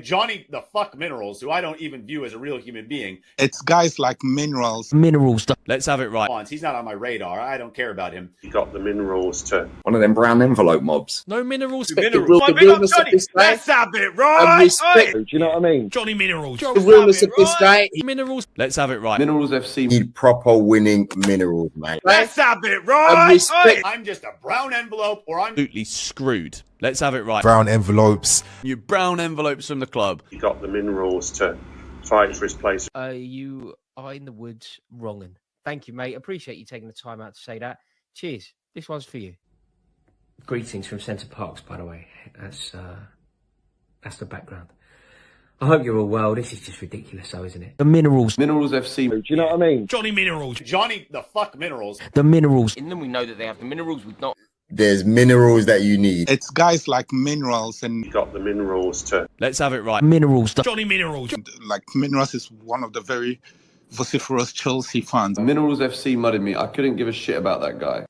Johnny the fuck Minerals, who I don't even view as a real human being. It's guys like Minerals. Minerals. Let's have it right. He's not on my radar. I don't care about him. You got the Minerals too. One of them brown envelope mobs. No Minerals. Minerals. Let's have it right. Do you know what I mean? Johnny Minerals. The realness of this guy. Minerals. Let's have it right. Minerals FC need proper winning Minerals, mate. Let's have it right. respect. I'm just a brown envelope, or I'm Absolutely screwed. Let's have it right. Brown envelopes. You brown envelopes from the club. You got the Minerals to fight for his place. You are in the woods wronging. Thank you, mate. Appreciate you taking the time out to say that. Cheers. This one's for you. Greetings from Centre Parks, by the way. That's the background. I hope you're all well. This is just ridiculous, though, isn't it? The Minerals. Minerals FC. Do you know what I mean? Johnny Minerals. Johnny the fuck Minerals. The Minerals. In them, we know that they have the minerals. We've not. There's minerals that you need. It's guys like Minerals and You got the Minerals too. Let's have it right. Minerals. Johnny Minerals. like Minerals is one of the very vociferous Chelsea fans. Minerals FC mudded me. I couldn't give a shit about that guy.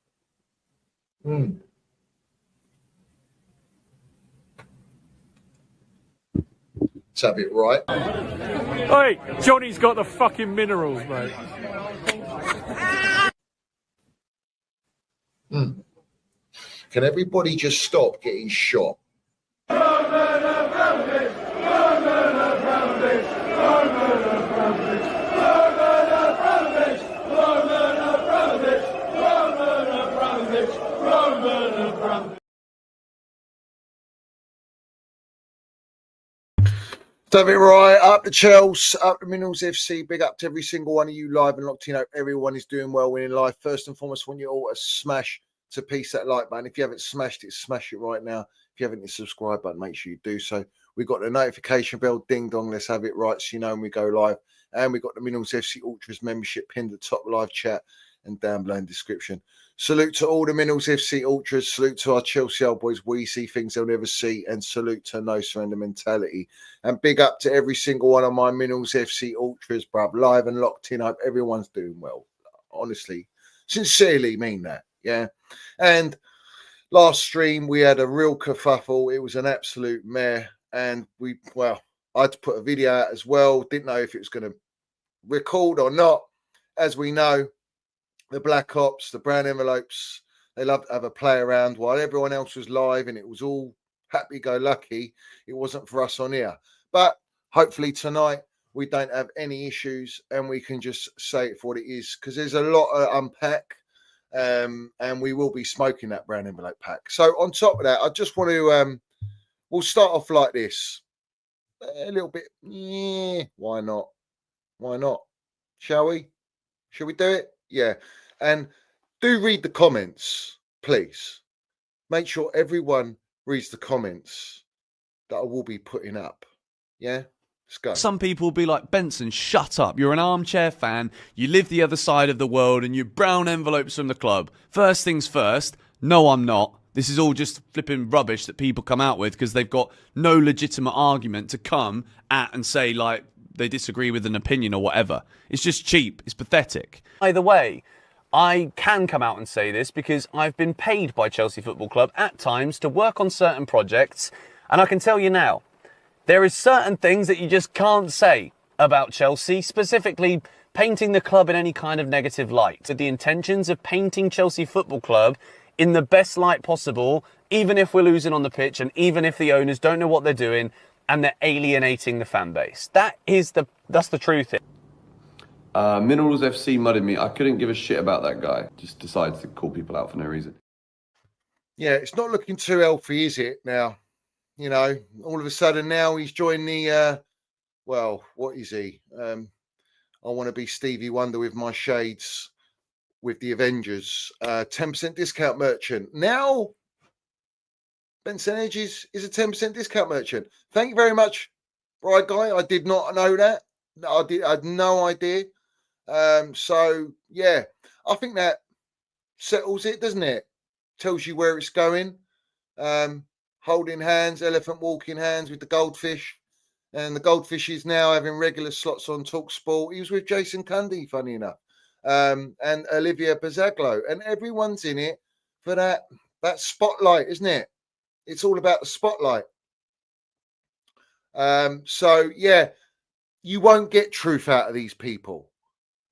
Let's have it right. Hey, Johnny's got the fucking minerals, mate. Can everybody just stop getting shot? Have it right, up the Chelsea, up the Minerals FC, big up to every single one of you live and locked in. Hope everyone is doing well, winning life. First and foremost, I want you all to smash to piece that like button. If you haven't smashed it, smash it right now. If you haven't hit the subscribe button, make sure you do so. We've got the notification bell, ding dong, let's have it right so you know when we go live. And we've got the Minerals FC Ultras membership pinned at the top live chat and down below in the description. Salute to all the Minerals FC Ultras. Salute to our Chelsea old boys. We see things they'll never see. And salute to no surrender mentality. And big up to every single one of my Minerals FC Ultras, bruv. Live and locked in. I hope everyone's doing well. Honestly, sincerely mean that. Yeah. And last stream, we had a real kerfuffle. It was an absolute mare. And I had to put a video out as well. Didn't know if it was going to record or not. As we know, the Black Ops, the brown envelopes, they love to have a play around while everyone else was live and it was all happy-go-lucky. It wasn't for us on here. But hopefully tonight we don't have any issues and we can just say it for what it is because there's a lot to unpack and we will be smoking that brown envelope pack. So on top of that, I just want to, we'll start off like this. A little bit, why not? Why not? Shall we? Shall we do it? Yeah. And do read the comments, please. Make sure everyone reads the comments that I will be putting up. Yeah? Let's go. Some people will be like, Benson, shut up. You're an armchair fan. You live the other side of the world and you brown envelopes from the club. First things first. No, I'm not. This is all just flipping rubbish that people come out with because they've got no legitimate argument to come at and say, like, they disagree with an opinion or whatever. It's just cheap. It's pathetic. Either way, I can come out and say this because I've been paid by Chelsea Football Club at times to work on certain projects. And I can tell you now, there is certain things that you just can't say about Chelsea, specifically painting the club in any kind of negative light. With the intentions of painting Chelsea Football Club in the best light possible, even if we're losing on the pitch and even if the owners don't know what they're doing and they're alienating the fan base. That's the truth. Minerals FC mudded me. I couldn't give a shit about that guy. Just decides to call people out for no reason. Yeah, it's not looking too healthy, is it? Now, you know, all of a sudden now he's joined the, what is he? I want to be Stevie Wonder with my shades with the Avengers. 10% discount merchant. Now, Benson Edges is a 10% discount merchant. Thank you very much, Right Guy. I did not know that. I had no idea. So, yeah, I think that settles it, doesn't it? Tells you where it's going. Holding hands, elephant walking hands with the goldfish. And the goldfish is now having regular slots on TalkSport. He was with Jason Cundy, funny enough, and Olivia Bazaglo. And everyone's in it for that spotlight, isn't it? It's all about the spotlight. So, yeah, you won't get truth out of these people.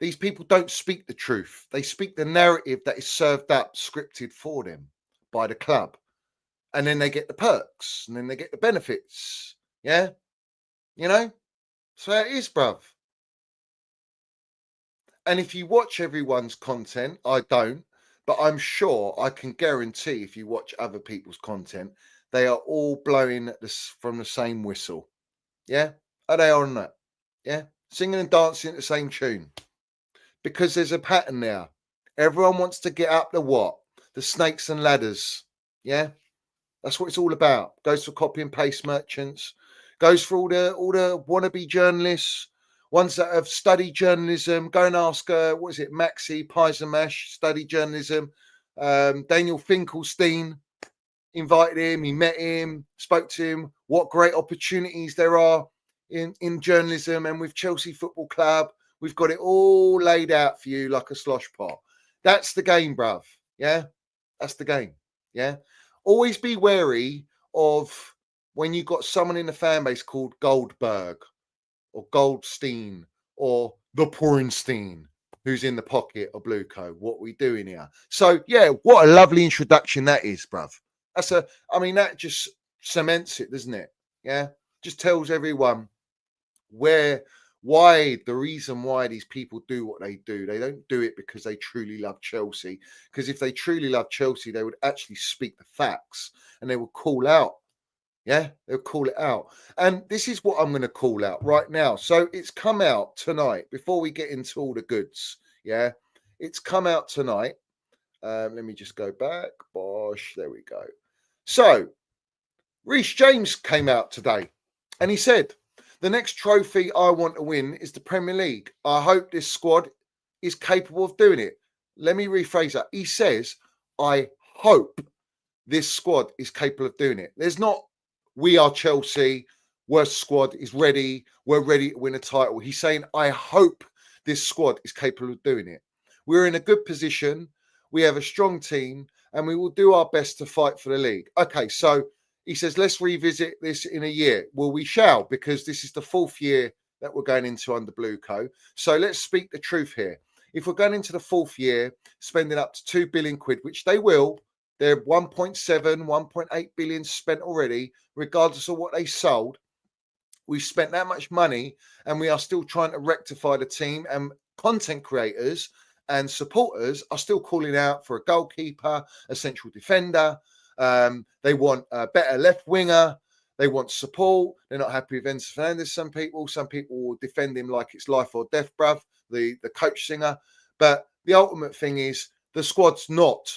These people don't speak the truth. They speak the narrative that is served up, scripted for them by the club. And then they get the perks and then they get the benefits. Yeah. You know? So it is, bruv. And if you watch everyone's content, I don't, but I'm sure I can guarantee if you watch other people's content, they are all blowing this from the same whistle. Yeah? Are they on that? Yeah? Singing and dancing at the same tune. Because there's a pattern there. Everyone wants to get up the what? The snakes and ladders. Yeah? That's what it's all about. Goes for copy and paste merchants. Goes for all the wannabe journalists, ones that have studied journalism. Go and ask, what is it, Maxi Peisermash, studied journalism. Daniel Finkelstein, invited him, he met him, spoke to him. What great opportunities there are in journalism and with Chelsea Football Club. We've got it all laid out for you like a slosh pot. That's the game, bruv. Yeah, that's the game. Yeah. Always be wary of when you've got someone in the fan base called Goldberg or Goldstein or the Pornstein who's in the pocket of Blueco. What we doing here? So, yeah, what a lovely introduction that is, bruv. That just cements it, doesn't it? Yeah. Just tells everyone the reason why these people do what they do. They don't do it because they truly love Chelsea. Because if they truly love Chelsea, they would actually speak the facts and they will call out. Yeah, they'll call it out. And this is what I'm going to call out right now. So it's come out tonight before we get into all the goods. Yeah, it's come out tonight. Let me just go back. Bosh, there we go. So Reece James came out today and he said, the next trophy I want to win is the Premier League. I hope this squad is capable of doing it. Let me rephrase that. He says, I hope this squad is capable of doing it. There's not, we are Chelsea, worst squad is ready, we're ready to win a title. He's saying, I hope this squad is capable of doing it. We're in a good position. We have a strong team and we will do our best to fight for the league. Okay, so he says, let's revisit this in a year. Well, we shall, because this is the 4th year that we're going into under Blueco. So let's speak the truth here. If we're going into the 4th year, spending up to 2 billion quid, which they will, they're 1.7, 1.8 billion spent already, regardless of what they sold. We've spent that much money and we are still trying to rectify the team, and content creators and supporters are still calling out for a goalkeeper, a central defender. They want a better left winger. They want support. They're not happy with Enzo Fernandez. Some people will defend him like it's life or death, bruv, the coach singer. But the ultimate thing is the squad's not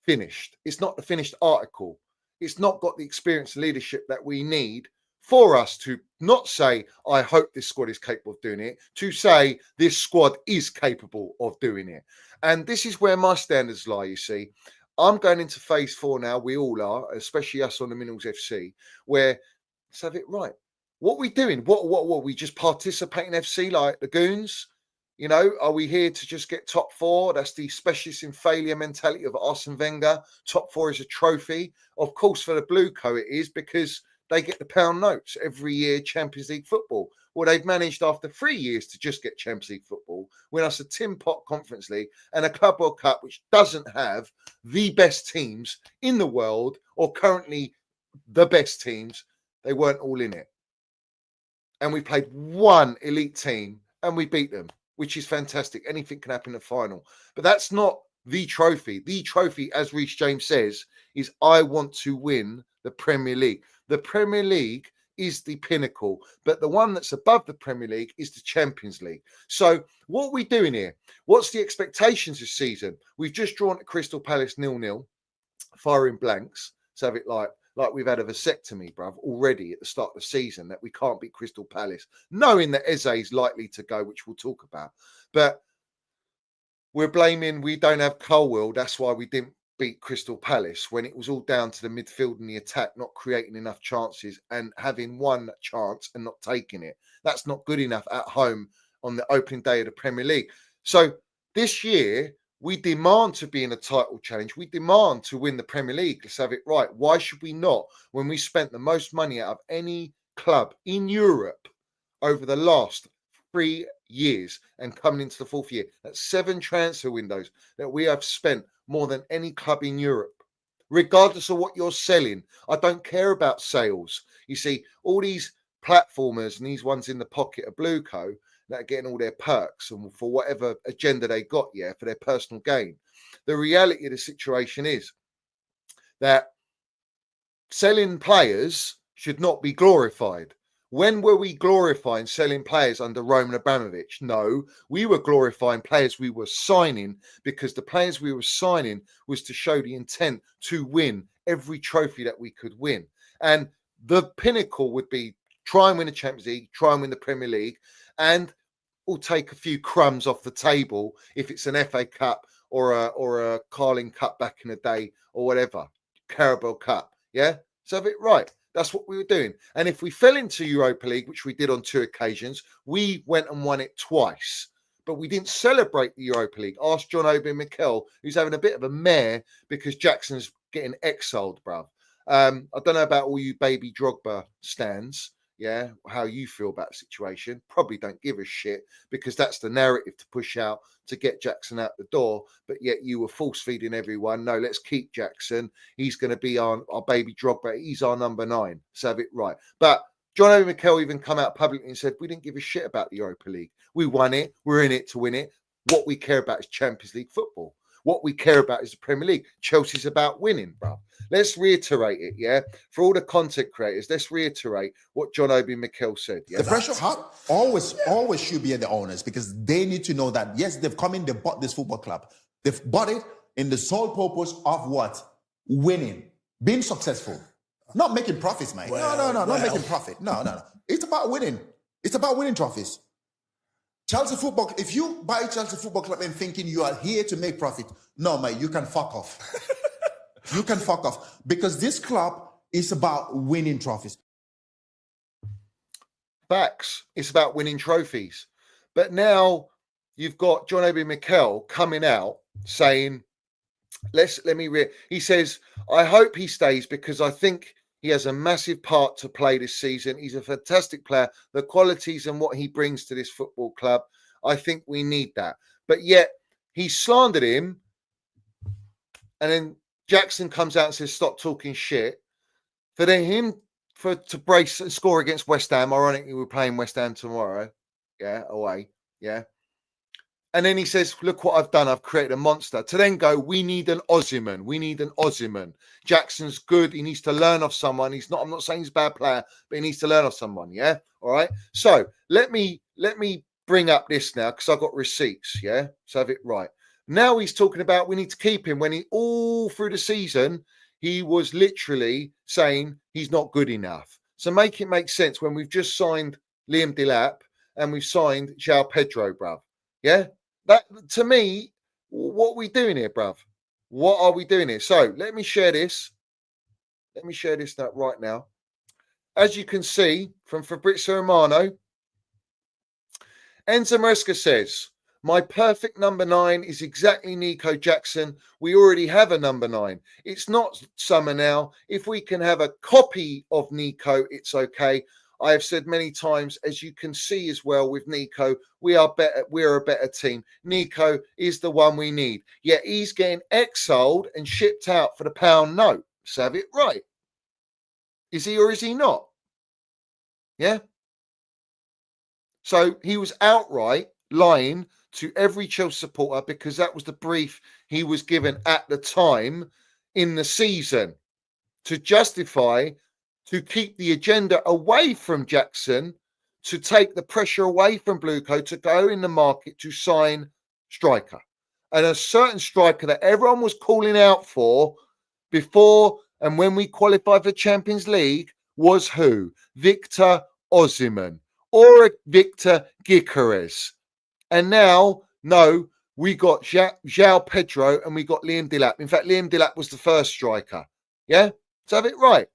finished. It's not the finished article. It's not got the experience and leadership that we need for us to not say, I hope this squad is capable of doing it, to say this squad is capable of doing it. And this is where my standards lie, you see. I'm going into phase 4 now. We all are, especially us on the Minerals FC, where let's have it right. What are we doing? What we just participating FC like the goons? You know, are we here to just get top 4? That's the specialist in failure mentality of Arsene Wenger. Top 4 is a trophy. Of course, for the Blueco it is, because they get the pound notes every year, Champions League football. Well, they've managed after 3 years to just get Champions League football, win us a Tin Pot Conference League and a Club World Cup, which doesn't have the best teams in the world, or currently the best teams. They weren't all in it. And we played one elite team and we beat them, which is fantastic. Anything can happen in the final. But that's not the trophy. The trophy, as Reece James says, is I want to win the Premier League. The Premier League is the pinnacle, but the one that's above the Premier League is the Champions League. So what are we doing here? What's the expectations this season? We've just drawn at Crystal Palace 0-0, firing blanks. So have it like we've had a vasectomy, bruv, already at the start of the season, that we can't beat Crystal Palace, knowing that Eze is likely to go, which we'll talk about. But we're blaming we don't have Colwill. That's why we didn't beat Crystal Palace, when it was all down to the midfield and the attack not creating enough chances and having one chance and not taking it. That's not good enough at home on the opening day of the Premier League. So this year, we demand to be in a title challenge. We demand to win the Premier League. Let's have it right. Why should we not, when we spent the most money out of any club in Europe over the last 3 years and coming into the fourth year. That's 7 transfer windows that we have spent more than any club in Europe. Regardless of what you're selling, I don't care about sales. You see, all these platformers and these ones in the pocket of Blueco that are getting all their perks and for whatever agenda they got, for their personal gain. The reality of the situation is that selling players should not be glorified. When were we glorifying selling players under Roman Abramovich? No, we were glorifying players we were signing because the players we were signing was to show the intent to win every trophy that we could win. And the pinnacle would be try and win the Champions League, try and win the Premier League, and we'll take a few crumbs off the table if it's an FA Cup or a Carling Cup back in the day or whatever, Carabao Cup. Yeah, so have it right. That's what we were doing. And if we fell into Europa League, which we did on 2 occasions, we went and won it twice. But we didn't celebrate the Europa League. Ask John Obi Mikel, who's having a bit of a mare because Jackson's getting exiled, bruv. I don't know about all you baby Drogba stands, how you feel about the situation. Probably don't give a shit because that's the narrative to push out to get Jackson out the door. But yet you were force feeding everyone. No, let's keep Jackson. He's going to be our baby Drogba. He's our number 9. So have it right. But John Obi Mikel even come out publicly and said, we didn't give a shit about the Europa League. We won it. We're in it to win it. What we care about is Champions League football. What we care about is the Premier League. Chelsea's about winning, bro. Let's reiterate it, For all the content creators, let's reiterate what John Obi Mikel said. The pressure always should be at the owners because they need to know that, yes, they've come in, they've bought this football club. They've bought it in the sole purpose of what? Winning. Being successful. Not making profits, mate. No, not making profit. No. It's about winning. It's about winning trophies. Chelsea Football, if you buy Chelsea Football Club and thinking you are here to make profit, no, mate, you can fuck off. You can fuck off because this club is about winning trophies. Facts. It's about winning trophies. But now you've got John Obi Mikel coming out saying, he says, I hope he stays because I think he has a massive part to play this season. He's a fantastic player. The qualities and what he brings to this football club, I think we need that. But yet he slandered him. And then Jackson comes out and says, stop talking shit. To brace and score against West Ham. Ironically, we're playing West Ham tomorrow. Away. And then he says, look what I've done. I've created a monster. To then go, we need an Osimhen. Jackson's good. He needs to learn off someone. I'm not saying he's a bad player, but he needs to learn off someone. All right. So let me bring up this now because I've got receipts. So have it right. Now he's talking about we need to keep him when he all through the season, he was literally saying he's not good enough. So make it make sense when we've just signed Liam Delap and we've signed João Pedro, bruv. That to me, what are we doing here, bruv? What are we doing here? So let me share this. Right now. As you can see from Fabrizio Romano, Enzo Maresca says, my perfect number 9 is exactly Nico Jackson. We already have a number 9. It's not summer now. If we can have a copy of Nico, it's okay. I have said many times, as you can see as well with Nico, we are better. We're a better team. Nico is the one we need. Yet he's getting exiled and shipped out for the pound note. So have it right. Is he or is he not? So he was outright lying to every Chelsea supporter because that was the brief he was given at the time in the season to justify, to keep the agenda away from Jackson, to take the pressure away from Blueco, to go in the market to sign striker. And a certain striker that everyone was calling out for before and when we qualified for Champions League was who? Victor Osimhen or Victor Gyökeres. And now, no, we got João Pedro and we got Liam Delap. In fact, Liam Delap was the first striker. So have it right.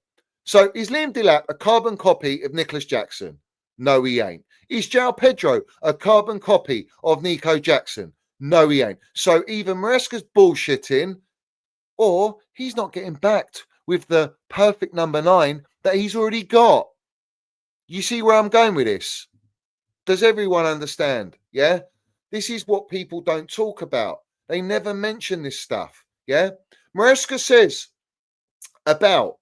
So is Liam Delap a carbon copy of Nicholas Jackson? No, he ain't. Is João Pedro a carbon copy of Nico Jackson? No, he ain't. So either Maresca's bullshitting or he's not getting backed with the perfect number 9 that he's already got. You see where I'm going with this? Does everyone understand? Yeah. This is what people don't talk about. They never mention this stuff. Yeah. Maresca says about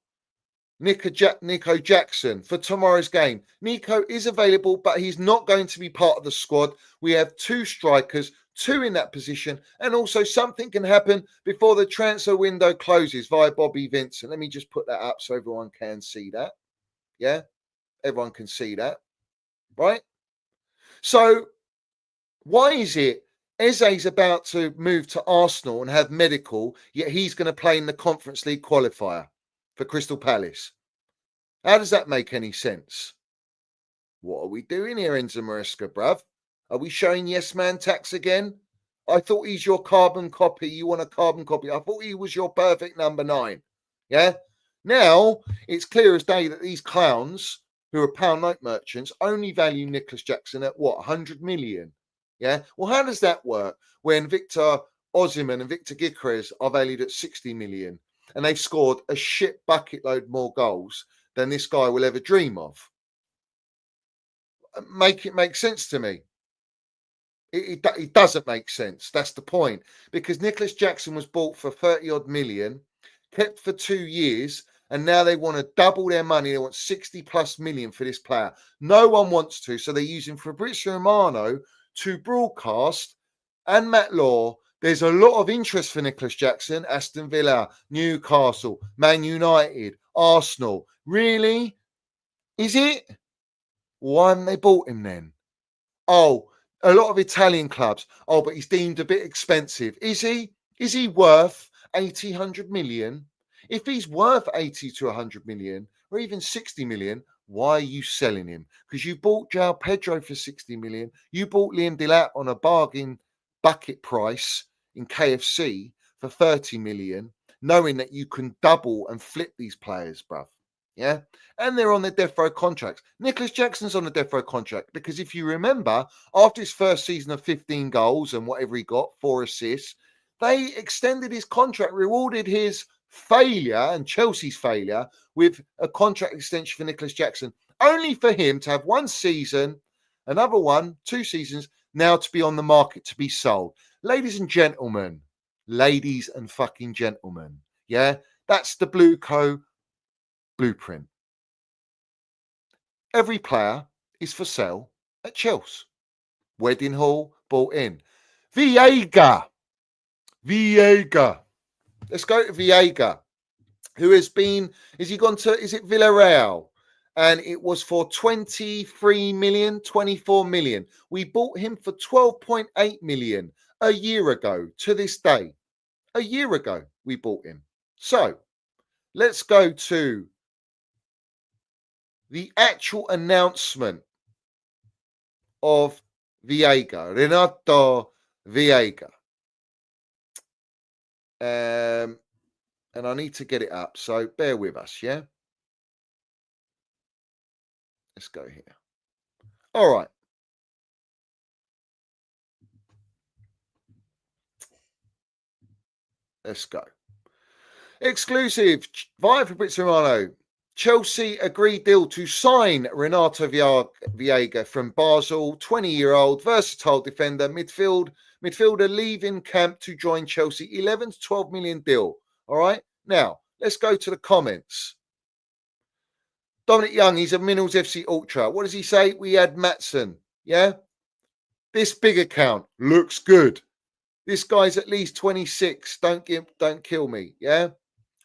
Nico Jackson for tomorrow's game. Nico is available, but he's not going to be part of the squad. We have 2 strikers, 2 in that position, and also something can happen before the transfer window closes via Bobby Vincent. Let me just put that up so everyone can see that. Yeah, everyone can see that, right? So why is it Eze's about to move to Arsenal and have medical, yet he's going to play in the Conference League qualifier for Crystal Palace? How does that make any sense? What are we doing here, Enzo Maresca, bruv? Are we showing yes man tax again? I thought he's your carbon copy. You want a carbon copy? I thought he was your perfect number 9. Yeah? Now, it's clear as day that these clowns, who are pound note merchants, only value Nicholas Jackson at what, 100 million? Yeah? Well, how does that work when Victor Osimhen and Victor Gyökeres are valued at 60 million and they've scored a shit bucket load more goals than this guy will ever dream of? Make it make sense to me. It doesn't make sense. That's the point. Because Nicholas Jackson was bought for 30 odd million, kept for 2 years, and now they want to double their money. They want 60 plus million for this player. No one wants to, so they're using Fabrizio Romano to broadcast, and Matt Law. There's a lot of interest for Nicholas Jackson. Aston Villa, Newcastle, Man United, Arsenal. Really? Is it? Why haven't they bought him then? Oh, a lot of Italian clubs. Oh, but he's deemed a bit expensive. Is he? Is he worth 80, 100 million? If he's worth 80 to 100 million or even 60 million, why are you selling him? Because you bought João Pedro for 60 million. You bought Liam Delap on a bargain bucket price in KFC for 30 million, knowing that you can double and flip these players, bruv. Yeah. And they're on their death row contracts. Nicholas Jackson's on a death row contract because if you remember, after his first season of 15 goals and whatever he got, 4 assists, they extended his contract, rewarded his failure and Chelsea's failure with a contract extension for Nicholas Jackson, only for him to have 1 season, another 1, 2 seasons, now to be on the market to be sold. Ladies and gentlemen, yeah, that's the Blue Co blueprint. Every player is for sale at Chelsea. Wedding Hall bought in. Viega. Let's go to Viega, who has gone to, is it Villarreal? And it was for 23 million, 24 million. We bought him for 12.8 million a year ago to this day. A year ago, we bought him. So let's go to the actual announcement of Viega, Renato Viega. And I need to get it up, so bear with us, yeah? Let's go here. All right. Let's go. Exclusive via Fabrizio Romano. Chelsea agreed deal to sign Renato Viega from Basel, 20-year-old versatile defender, midfielder leaving camp to join Chelsea, 11 to 12 million deal. All right. Now, let's go to the comments. Dominic Young, he's a Minerals FC Ultra. What does he say? We had Matson. Yeah. This big account looks good. This guy's at least 26. Don't kill me. Yeah.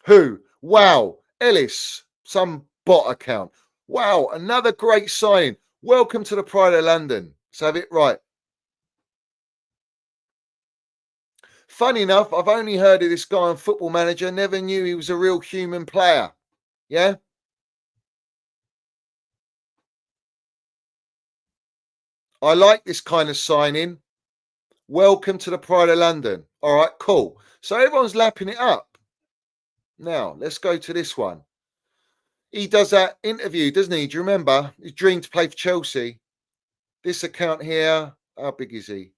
Who? Wow. Ellis. Some bot account. Wow, another great sign. Welcome to the Pride of London. Let's have it right. Funny enough, I've only heard of this guy on Football Manager. Never knew he was a real human player. Yeah? I like this kind of signing. Welcome to the Pride of London. All right, cool. So everyone's lapping it up. Now, let's go to this one. He does that interview, doesn't he? Do you remember? His dream to play for Chelsea. This account here, how big is he?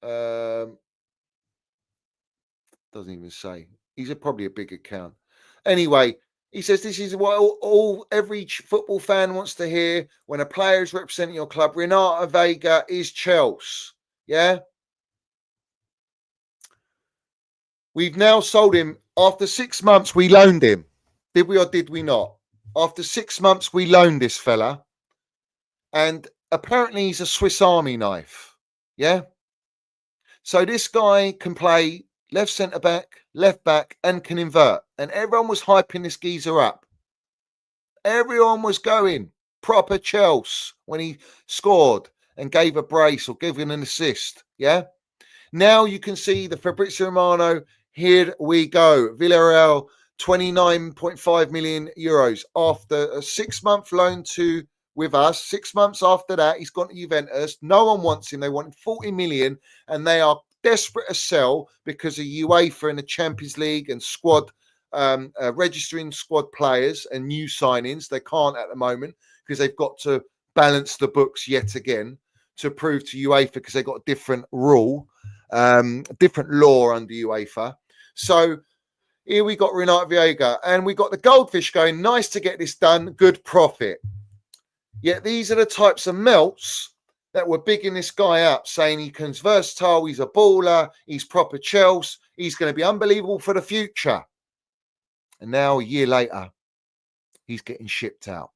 Doesn't even say. He's probably a big account. Anyway, He says this is what every football fan wants to hear when a player is representing your club. Renato Viega is Chelsea. Yeah. We've now sold him. After 6 months, we loaned him. Did we or did we not? After 6 months, we loaned this fella. And apparently he's a Swiss Army knife. Yeah. So this guy can play left centre back, left back, and can invert. And everyone was hyping this geezer up. Everyone was going proper Chelsea when he scored and gave a brace or gave an assist. Yeah. Now you can see the Fabrizio Romano. Here we go. Villarreal, 29.5 million euros after a 6-month loan with us. 6 months after that, he's gone to Juventus. No one wants him. They want 40 million, and they are desperate to sell because of UEFA and the Champions League and squad registering squad players and new signings. They can't at the moment because they've got to balance the books yet again to prove to UEFA because they've got a different rule, different law under UEFA. So here we got Renato Viega, and we got the Goldfish going. Nice to get this done. Good profit. Yet these are the types of melts that were bigging this guy up, saying he's versatile, he's a baller, he's proper Chelsea, he's going to be unbelievable for the future. And now a year later, he's getting shipped out.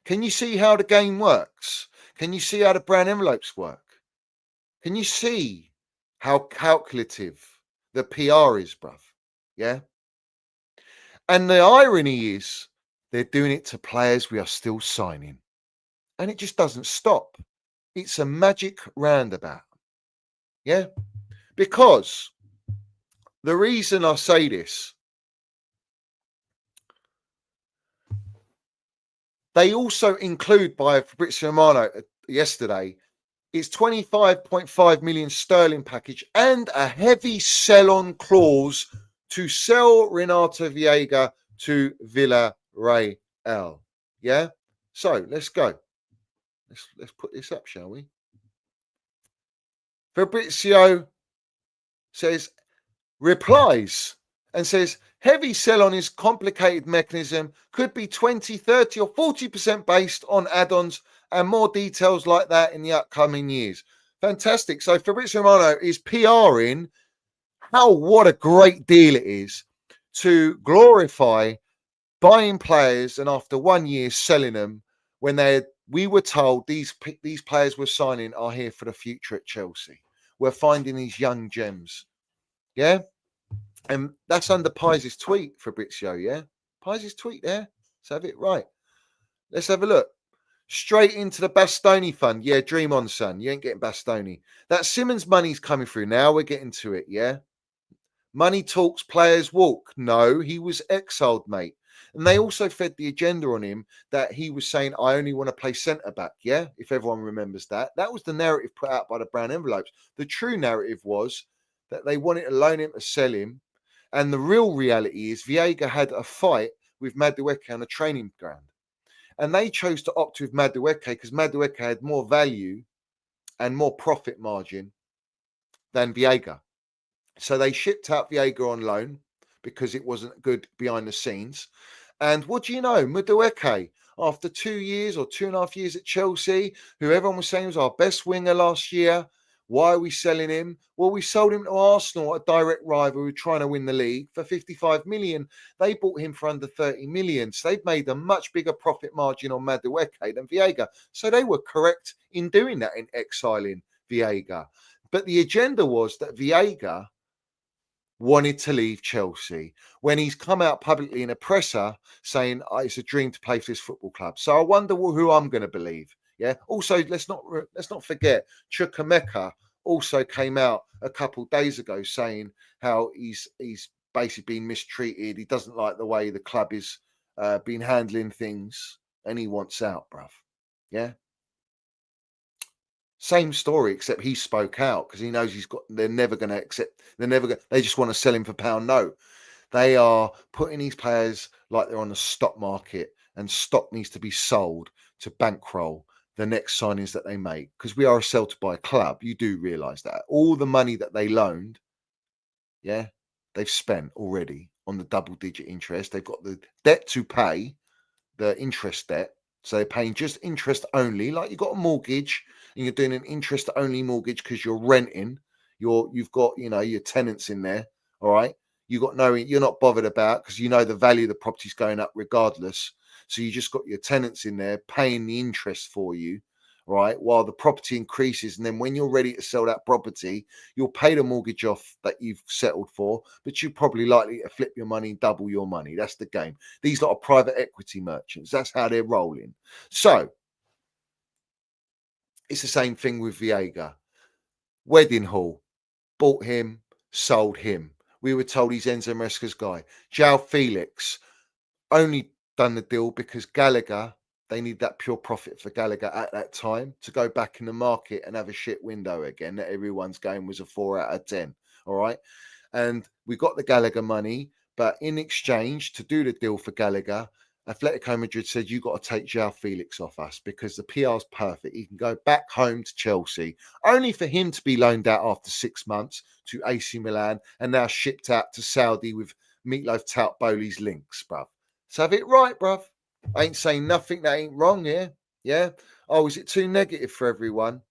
Can you see how the game works? Can you see how the brown envelopes work? Can you see how calculative the PR is, bruv? Yeah. And the irony is they're doing it to players we are still signing. And it just doesn't stop. It's a magic roundabout. Yeah. Because the reason I say this, they also include by Fabrizio Romano yesterday, it's 25.5 million sterling package and a heavy sell-on clause to sell Renato Viega to Villarreal. Yeah. So let's go. Let's put this up, shall we? Fabrizio replies and says, heavy sell-on is complicated mechanism, could be 20, 30 or 40% based on add-ons, and more details like that in the upcoming years. Fantastic. So Fabrizio Romano is PRing what a great deal it is to glorify buying players and after 1 year selling them when we were told these players we're signing are here for the future at Chelsea. We're finding these young gems. Yeah. And that's under Pies' tweet, Fabrizio. Yeah. Pies' tweet there. Let's have it right. Let's have a look. Straight into the Bastoni fund. Yeah, dream on, son. You ain't getting Bastoni. That Simmons money's coming through. Now we're getting to it, yeah? Money talks, players walk. No, he was exiled, mate. And they also fed the agenda on him that he was saying, I only want to play centre-back, yeah? If everyone remembers that. That was the narrative put out by the brown envelopes. The true narrative was that they wanted to loan him to sell him. And the real reality is Viega had a fight with Madueke on a training ground. And they chose to opt with Madueke because Madueke had more value and more profit margin than Viega. So they shipped out Viega on loan because it wasn't good behind the scenes. And what do you know? Madueke, after 2 years or 2.5 years at Chelsea, who everyone was saying was our best winger last year, why are we selling him? Well, we sold him to Arsenal, a direct rival who were trying to win the league, for 55 million. They bought him for under 30 million. So they've made a much bigger profit margin on Madueke than Viega. So they were correct in doing that, in exiling Viega. But the agenda was that Viega wanted to leave Chelsea when he's come out publicly in a presser saying, it's a dream to play for this football club. So I wonder who I'm going to believe. Yeah. Also, let's not forget Chukwuemeka also came out a couple of days ago saying how he's basically been mistreated. He doesn't like the way the club is been handling things, and he wants out, bruv. Yeah. Same story, except he spoke out because he knows they're never going to accept. They just want to sell him for pound note. They are putting these players like they're on the stock market, and stock needs to be sold to bankroll the next signings that they make, because we are a sell to buy club. You do realize that all the money that they loaned, yeah, they've spent already on the double-digit interest. They've got the debt to pay, the interest debt. So they're paying just interest only, like you've got a mortgage and you're doing an interest-only mortgage because you're renting. You've got, your tenants in there, all right? You're not bothered about because the value of the property's going up regardless. So you just got your tenants in there paying the interest for you, right? While the property increases. And then when you're ready to sell that property, you'll pay the mortgage off that you've settled for, but you're probably likely to flip your money, double your money. That's the game. These lot are private equity merchants. That's how they're rolling. So it's the same thing with Viega. Wedding Hall, bought him, sold him. We were told he's Enzo Maresca's guy. João Felix only done the deal because Gallagher, they need that pure profit for Gallagher at that time to go back in the market and have a shit window again that everyone's game was a 4 out of 10. All right. And we got the Gallagher money, but in exchange to do the deal for Gallagher, Atletico Madrid said, you got to take João Felix off us because the PR's perfect. He can go back home to Chelsea, only for him to be loaned out after 6 months to AC Milan and now shipped out to Saudi with Meatloaf Tout Bowley's links, bruv. So have it right, bruv. I ain't saying nothing that ain't wrong here. Yeah. Oh, is it too negative for everyone?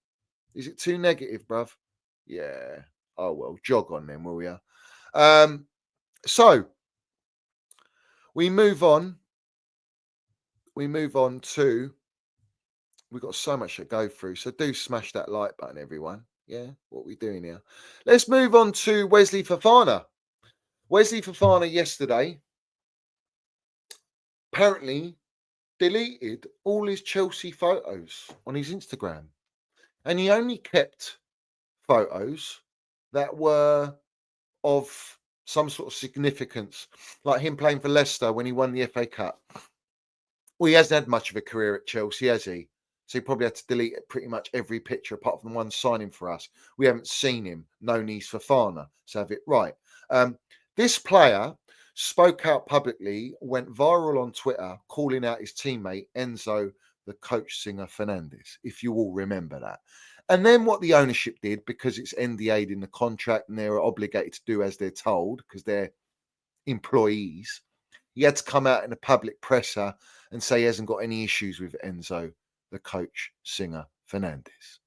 Is it too negative, bruv? Yeah. Oh, well, jog on then, will you? So we move on. We've got so much to go through. So do smash that like button, everyone. Yeah. What are we doing here? Let's move on to Wesley Fofana. Wesley Fofana yesterday apparently deleted all his Chelsea photos on his Instagram. And he only kept photos that were of some sort of significance, like him playing for Leicester when he won the FA Cup. Well, he hasn't had much of a career at Chelsea, has he? So he probably had to delete pretty much every picture apart from one signing for us. We haven't seen him. No needs for Fofana. So have it right. This player spoke out publicly, went viral on Twitter, calling out his teammate Enzo, the coach singer Fernandez, if you all remember that. And then what the ownership did, because it's NDA'd in the contract and they're obligated to do as they're told because they're employees, he had to come out in a public presser and say he hasn't got any issues with Enzo, the coach singer Fernandez.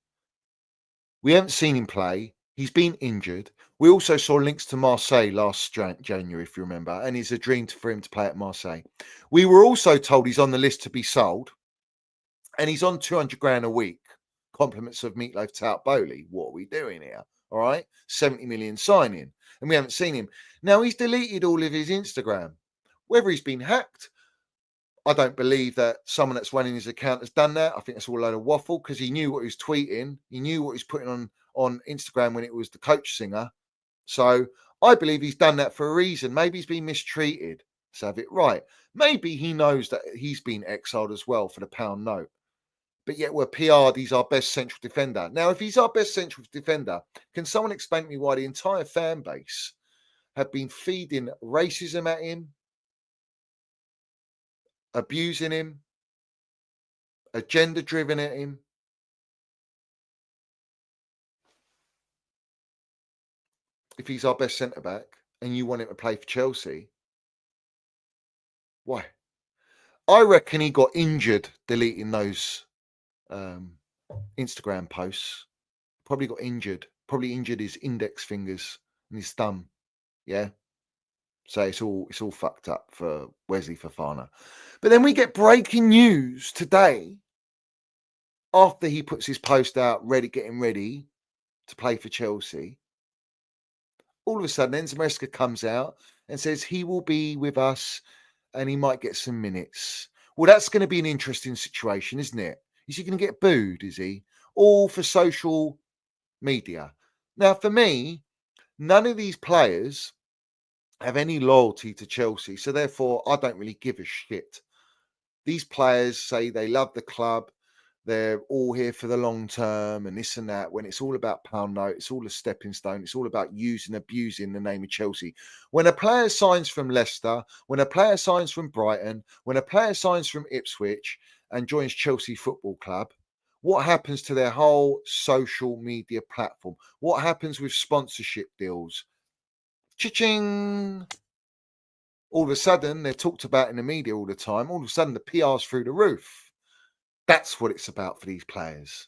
We haven't seen him play. He's been injured. We also saw links to Marseille last January, if you remember, and it's a dream for him to play at Marseille. We were also told he's on the list to be sold, and he's on 200 grand a week. Compliments of Meatloaf Tout Bowley. What are we doing here? All right, 70 million signing, and we haven't seen him. Now he's deleted all of his Instagram. Whether he's been hacked, I don't believe that someone that's running his account has done that. I think that's all a load of waffle because he knew what he was tweeting. He knew what he was putting on Instagram when it was the coach singer. So I believe he's done that for a reason. Maybe he's been mistreated. So have it right. Maybe he knows that he's been exiled as well for the pound note. But yet we're PR'd, he's our best central defender. Now, if he's our best central defender, can someone explain to me why the entire fan base have been feeding racism at him, abusing him, agenda-driven at him? If he's our best centre-back and you want him to play for Chelsea, why? I reckon he got injured deleting those Instagram posts. Probably got injured. Probably injured his index fingers and his thumb. Yeah. So it's all fucked up for Wesley Fofana. But then we get breaking news today after he puts his post out, getting ready to play for Chelsea. All of a sudden, Enzo Maresca comes out and says he will be with us and he might get some minutes. Well, that's going to be an interesting situation, isn't it? Is he going to get booed, is he? All for social media. Now, for me, none of these players have any loyalty to Chelsea, so therefore I don't really give a shit. These players say they love the club, they're all here for the long term and this and that, when it's all about pound note, it's all a stepping stone, it's all about abusing the name of Chelsea. When a player signs from Leicester, when a player signs from Brighton, when a player signs from Ipswich and joins Chelsea Football Club, what happens to their whole social media platform? What happens with sponsorship deals? Cha-ching! All of a sudden, they're talked about in the media all the time. All of a sudden, the PR's through the roof. That's what it's about for these players.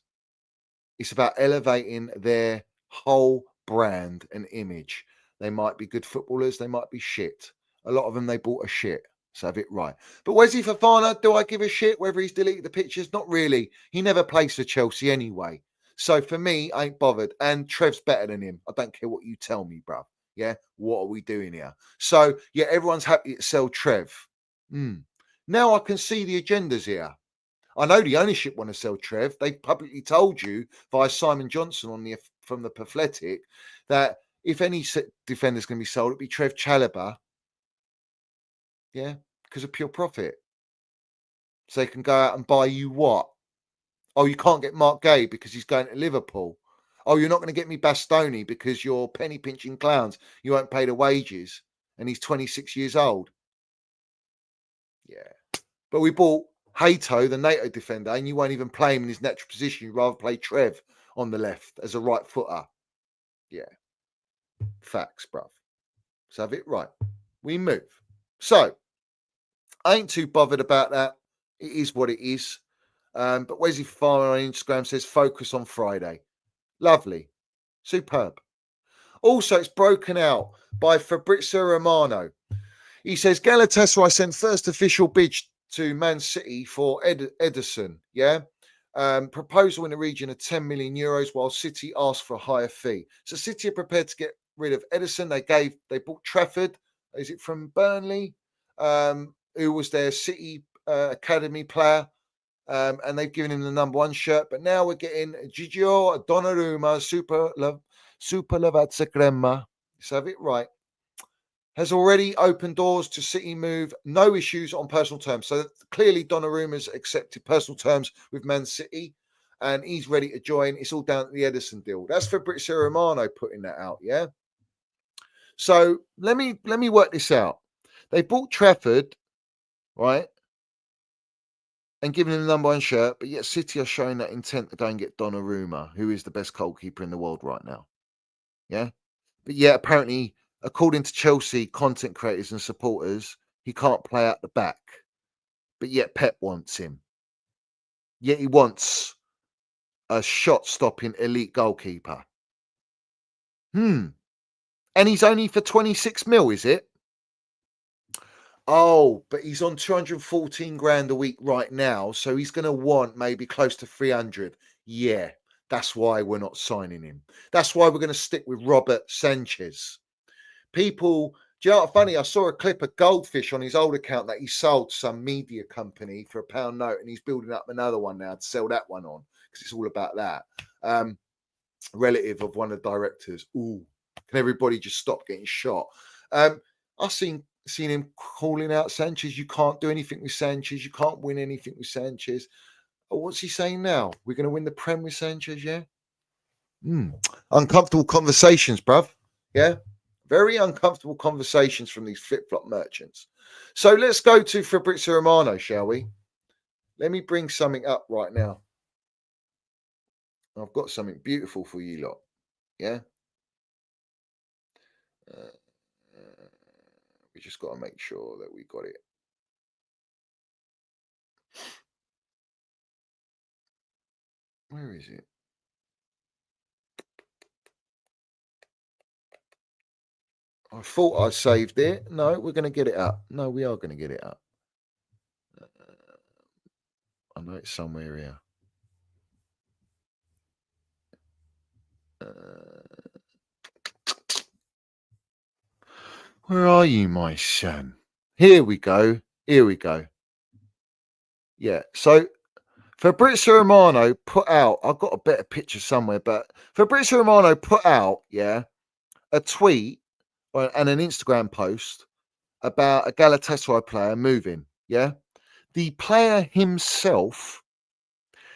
It's about elevating their whole brand and image. They might be good footballers. They might be shit. A lot of them, they bought a shit. So have it right. But Wesley Fofana, do I give a shit whether he's deleted the pictures? Not really. He never plays for Chelsea anyway. So for me, I ain't bothered. And Trev's better than him. I don't care what you tell me, bruv. Yeah, what are we doing here? So, yeah, everyone's happy to sell Trev. Now I can see the agendas here. I know the ownership want to sell Trev. They've publicly told you via Simon Johnson from the Pathletic that if any defender's going to be sold, it'd be Trev Chalobah. Yeah, because of pure profit. So they can go out and buy you what? Oh, you can't get Mark Gay because he's going to Liverpool. Oh, you're not going to get me Bastoni because you're penny pinching clowns. You won't pay the wages. And he's 26 years old. Yeah. But we bought Hato, the NATO defender, and you won't even play him in his natural position. You'd rather play Trev on the left as a right footer. Yeah. Facts, bruv. So have it right. We move. So, I ain't too bothered about that. It is what it is. But Wesley Fofana on Instagram says focus on Friday. Lovely. Superb. Also, it's broken out by Fabrizio Romano. He says Galatasaray sent first official bid to Man City for Ederson. Yeah. Proposal in the region of 10 million euros, while City asked for a higher fee. So City are prepared to get rid of Ederson. They bought Trafford. Is it from Burnley? Who was their City academy player. And they've given him the number 1 shirt. But now we're getting Gigio Donnarumma, Super Lavazza Crema. So have it right. Has already opened doors to City move. No issues on personal terms. So clearly Donnarumma's accepted personal terms with Man City. And he's ready to join. It's all down to the Ederson deal. That's Fabrizio Romano putting that out, yeah? So let me work this out. They bought Trafford, right? And giving him the number 1 shirt, but yet City are showing that intent to go and get Donnarumma, who is the best goalkeeper in the world right now. Yeah? But yet, apparently, according to Chelsea content creators and supporters, he can't play out the back. But yet Pep wants him. Yet he wants a shot-stopping elite goalkeeper. And he's only for 26 mil, is it? Oh, but he's on 214 grand a week right now, so he's going to want maybe close to 300. Yeah, that's why we're not signing him. That's why we're going to stick with Robert Sanchez. People, do you know what funny? I saw a clip of Goldfish on his old account that he sold to some media company for £1 note, and he's building up another one now to sell that one on because it's all about that. Relative of one of the directors. Ooh, can everybody just stop getting shot? I've seen him calling out Sanchez. You can't do anything with Sanchez. You can't win anything with Sanchez. Oh, what's he saying now? We're going to win the Prem with Sanchez, yeah? Uncomfortable conversations, bruv. Yeah? Very uncomfortable conversations from these flip-flop merchants. So let's go to Fabrizio Romano, shall we? Let me bring something up right now. I've got something beautiful for you lot. Yeah? We just got to make sure that we got it. Where is it? I thought I saved it. No, we're going to get it up. No, we are going to get it up. I know it's somewhere here. Where are you, my son? Here we go. Here we go. Yeah. So Fabrizio Romano put out, I've got a better picture somewhere, but Fabrizio Romano put out, yeah, a tweet and an Instagram post about a Galatasaray player moving, yeah. The player himself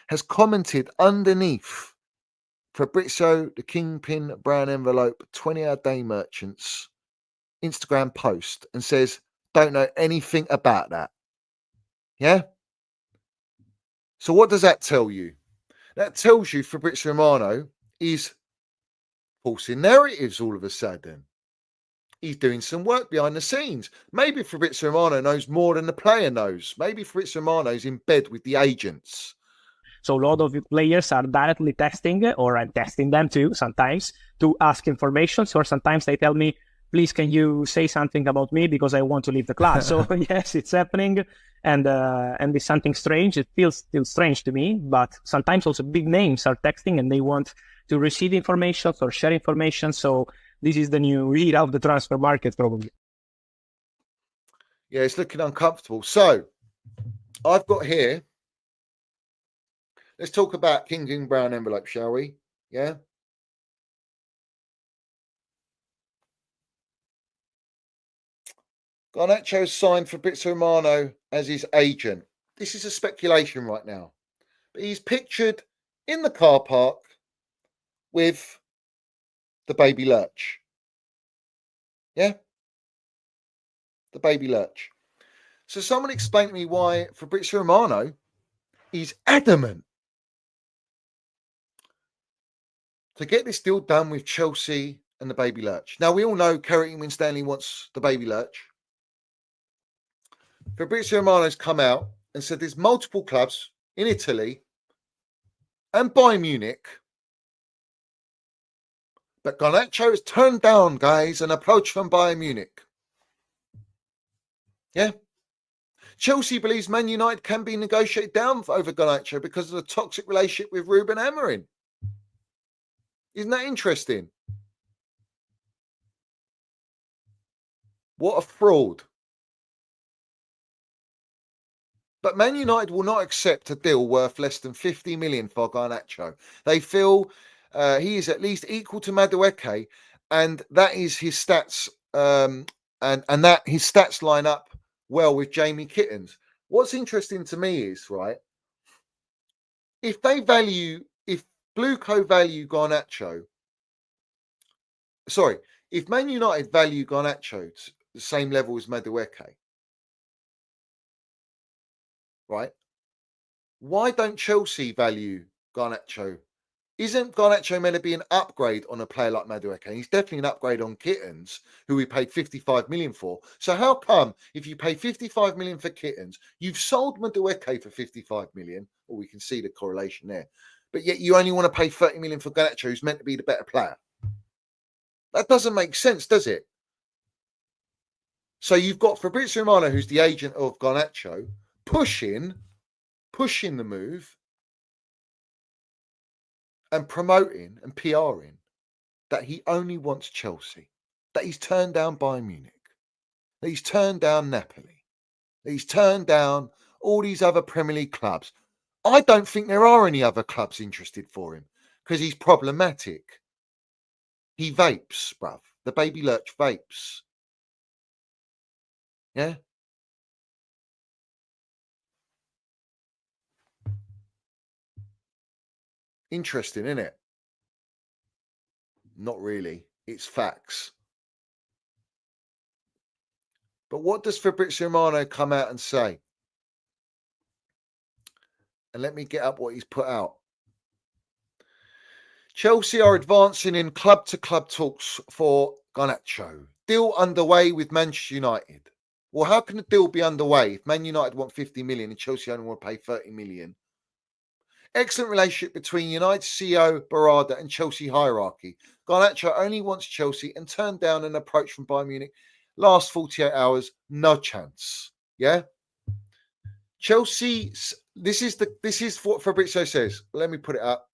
has commented underneath Fabrizio, the Kingpin Brown Envelope 20-hour day merchants Instagram post and says, don't know anything about that. Yeah? So what does that tell you? That tells you Fabrizio Romano is forcing narratives all of a sudden. He's doing some work behind the scenes. Maybe Fabrizio Romano knows more than the player knows. Maybe Fabrizio Romano is in bed with the agents. So a lot of players are directly texting, or I'm testing them too sometimes, to ask information. So sometimes they tell me, please, can you say something about me because I want to leave the club? So yes, it's happening. And it's something strange. It feels still strange to me, but sometimes also big names are texting and they want to receive information or share information. So this is the new era of the transfer market, probably. Yeah, it's looking uncomfortable. So I've got here, let's talk about King Brown envelope, shall we? Yeah. Garnacho signed Fabrizio Romano as his agent. This is a speculation right now. But he's pictured in the car park with the baby Lurch. Yeah? The baby Lurch. So someone explain to me why Fabrizio Romano is adamant to get this deal done with Chelsea and the baby Lurch. Now, we all know Kerry Winstanley wants the baby Lurch. Fabrizio Romano's come out and said there's multiple clubs in Italy and Bayern Munich. But Garnacho has turned down, guys, an approach from Bayern Munich. Yeah. Chelsea believes Man United can be negotiated down over Garnacho because of the toxic relationship with Ruben Amorim. Isn't that interesting? What a fraud. But Man United will not accept a deal worth less than 50 million for Garnacho. They feel he is at least equal to Madueke, and that is his stats, and that his stats line up well with Jamie Kitten's. What's interesting to me is, right, if Blueco value Garnacho, if Man United value Garnacho to the same level as Madueke, right, why don't Chelsea value Garnacho? Isn't Garnacho meant to be an upgrade on a player like Madueke? He's definitely an upgrade on Kittens, who we paid 55 million for. So how come if you pay 55 million for Kittens, you've sold Madueke for 55 million, or we can see the correlation there, but yet you only want to pay 30 million for Garnacho, who's meant to be the better player? That doesn't make sense, does it? So you've got Fabrizio Romano, who's the agent of Garnacho, pushing the move and promoting and PRing that he only wants Chelsea, that he's turned down Bayern Munich, that he's turned down Napoli, that he's turned down all these other Premier League clubs. I don't think there are any other clubs interested for him because he's problematic. He vapes, bruv. The baby Lurch vapes. Yeah? Interesting, isn't it? Not really. It's facts. But what does Fabrizio Romano come out and say? And let me get up what he's put out. Chelsea are advancing in club-to-club talks for Garnacho. Deal underway with Manchester United. Well, how can the deal be underway if Man United want 50 million and Chelsea only want to pay 30 million? Excellent relationship between United CEO Barada and Chelsea hierarchy. Garnacho only wants Chelsea and turned down an approach from Bayern Munich. Last 48 hours, no chance. Yeah? Chelsea, this is what Fabrizio says. Let me put it up.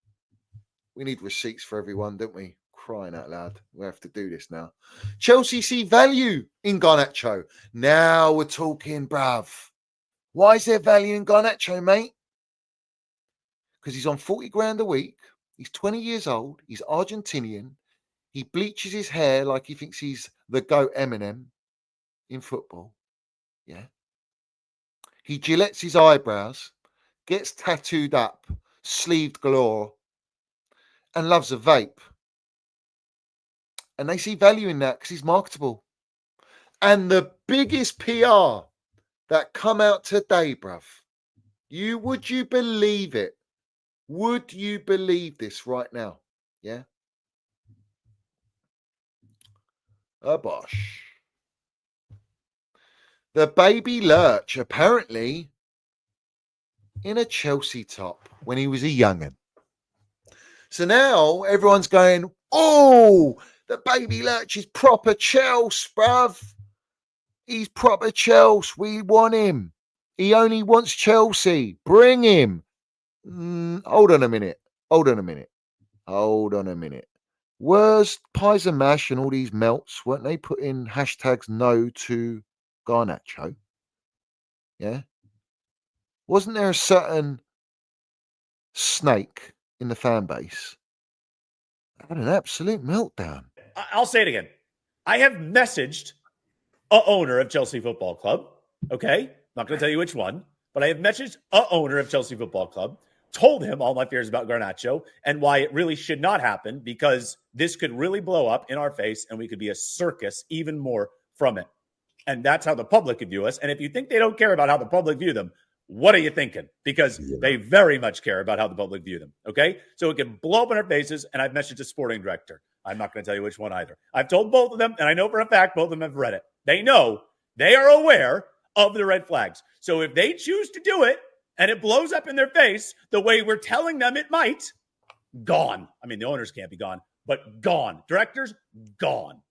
We need receipts for everyone, don't we? Crying out loud. We have to do this now. Chelsea see value in Garnacho. Now we're talking, bruv. Why is there value in Garnacho, mate? Because he's on 40 grand a week. He's 20 years old. He's Argentinian. He bleaches his hair like he thinks he's the GOAT Eminem in football. Yeah. He gillettes his eyebrows, gets tattooed up, sleeved galore, and loves a vape. And they see value in that because he's marketable. And the biggest PR that come out today, bruv, would you believe it? Would you believe this right now? Yeah. A bosh. The baby Lurch, apparently in a Chelsea top when he was a young'un. So now everyone's going, oh, the baby Lurch is proper Chelsea, bruv. He's proper Chelsea. We want him. He only wants Chelsea. Bring him. Hold on a minute. Where's Pies and Mash and all these melts? Weren't they putting hashtags no to Garnacho? Yeah. Wasn't there a certain snake in the fan base? Had an absolute meltdown. I'll say it again. I have messaged a owner of Chelsea Football Club. Okay. Not going to tell you which one, but I have messaged a owner of Chelsea Football Club, told him all my fears about Garnacho and why it really should not happen, because this could really blow up in our face and we could be a circus even more from it. And that's how the public could view us. And if you think they don't care about how the public view them, what are you thinking? Because they very much care about how the public view them. Okay. So it can blow up in our faces. And I've messaged the sporting director. I'm not going to tell you which one either. I've told both of them, and I know for a fact both of them have read it. They know, they are aware of the red flags. So if they choose to do it and it blows up in their face the way we're telling them it might, gone. I mean, the owners can't be gone, but gone. Directors, gone.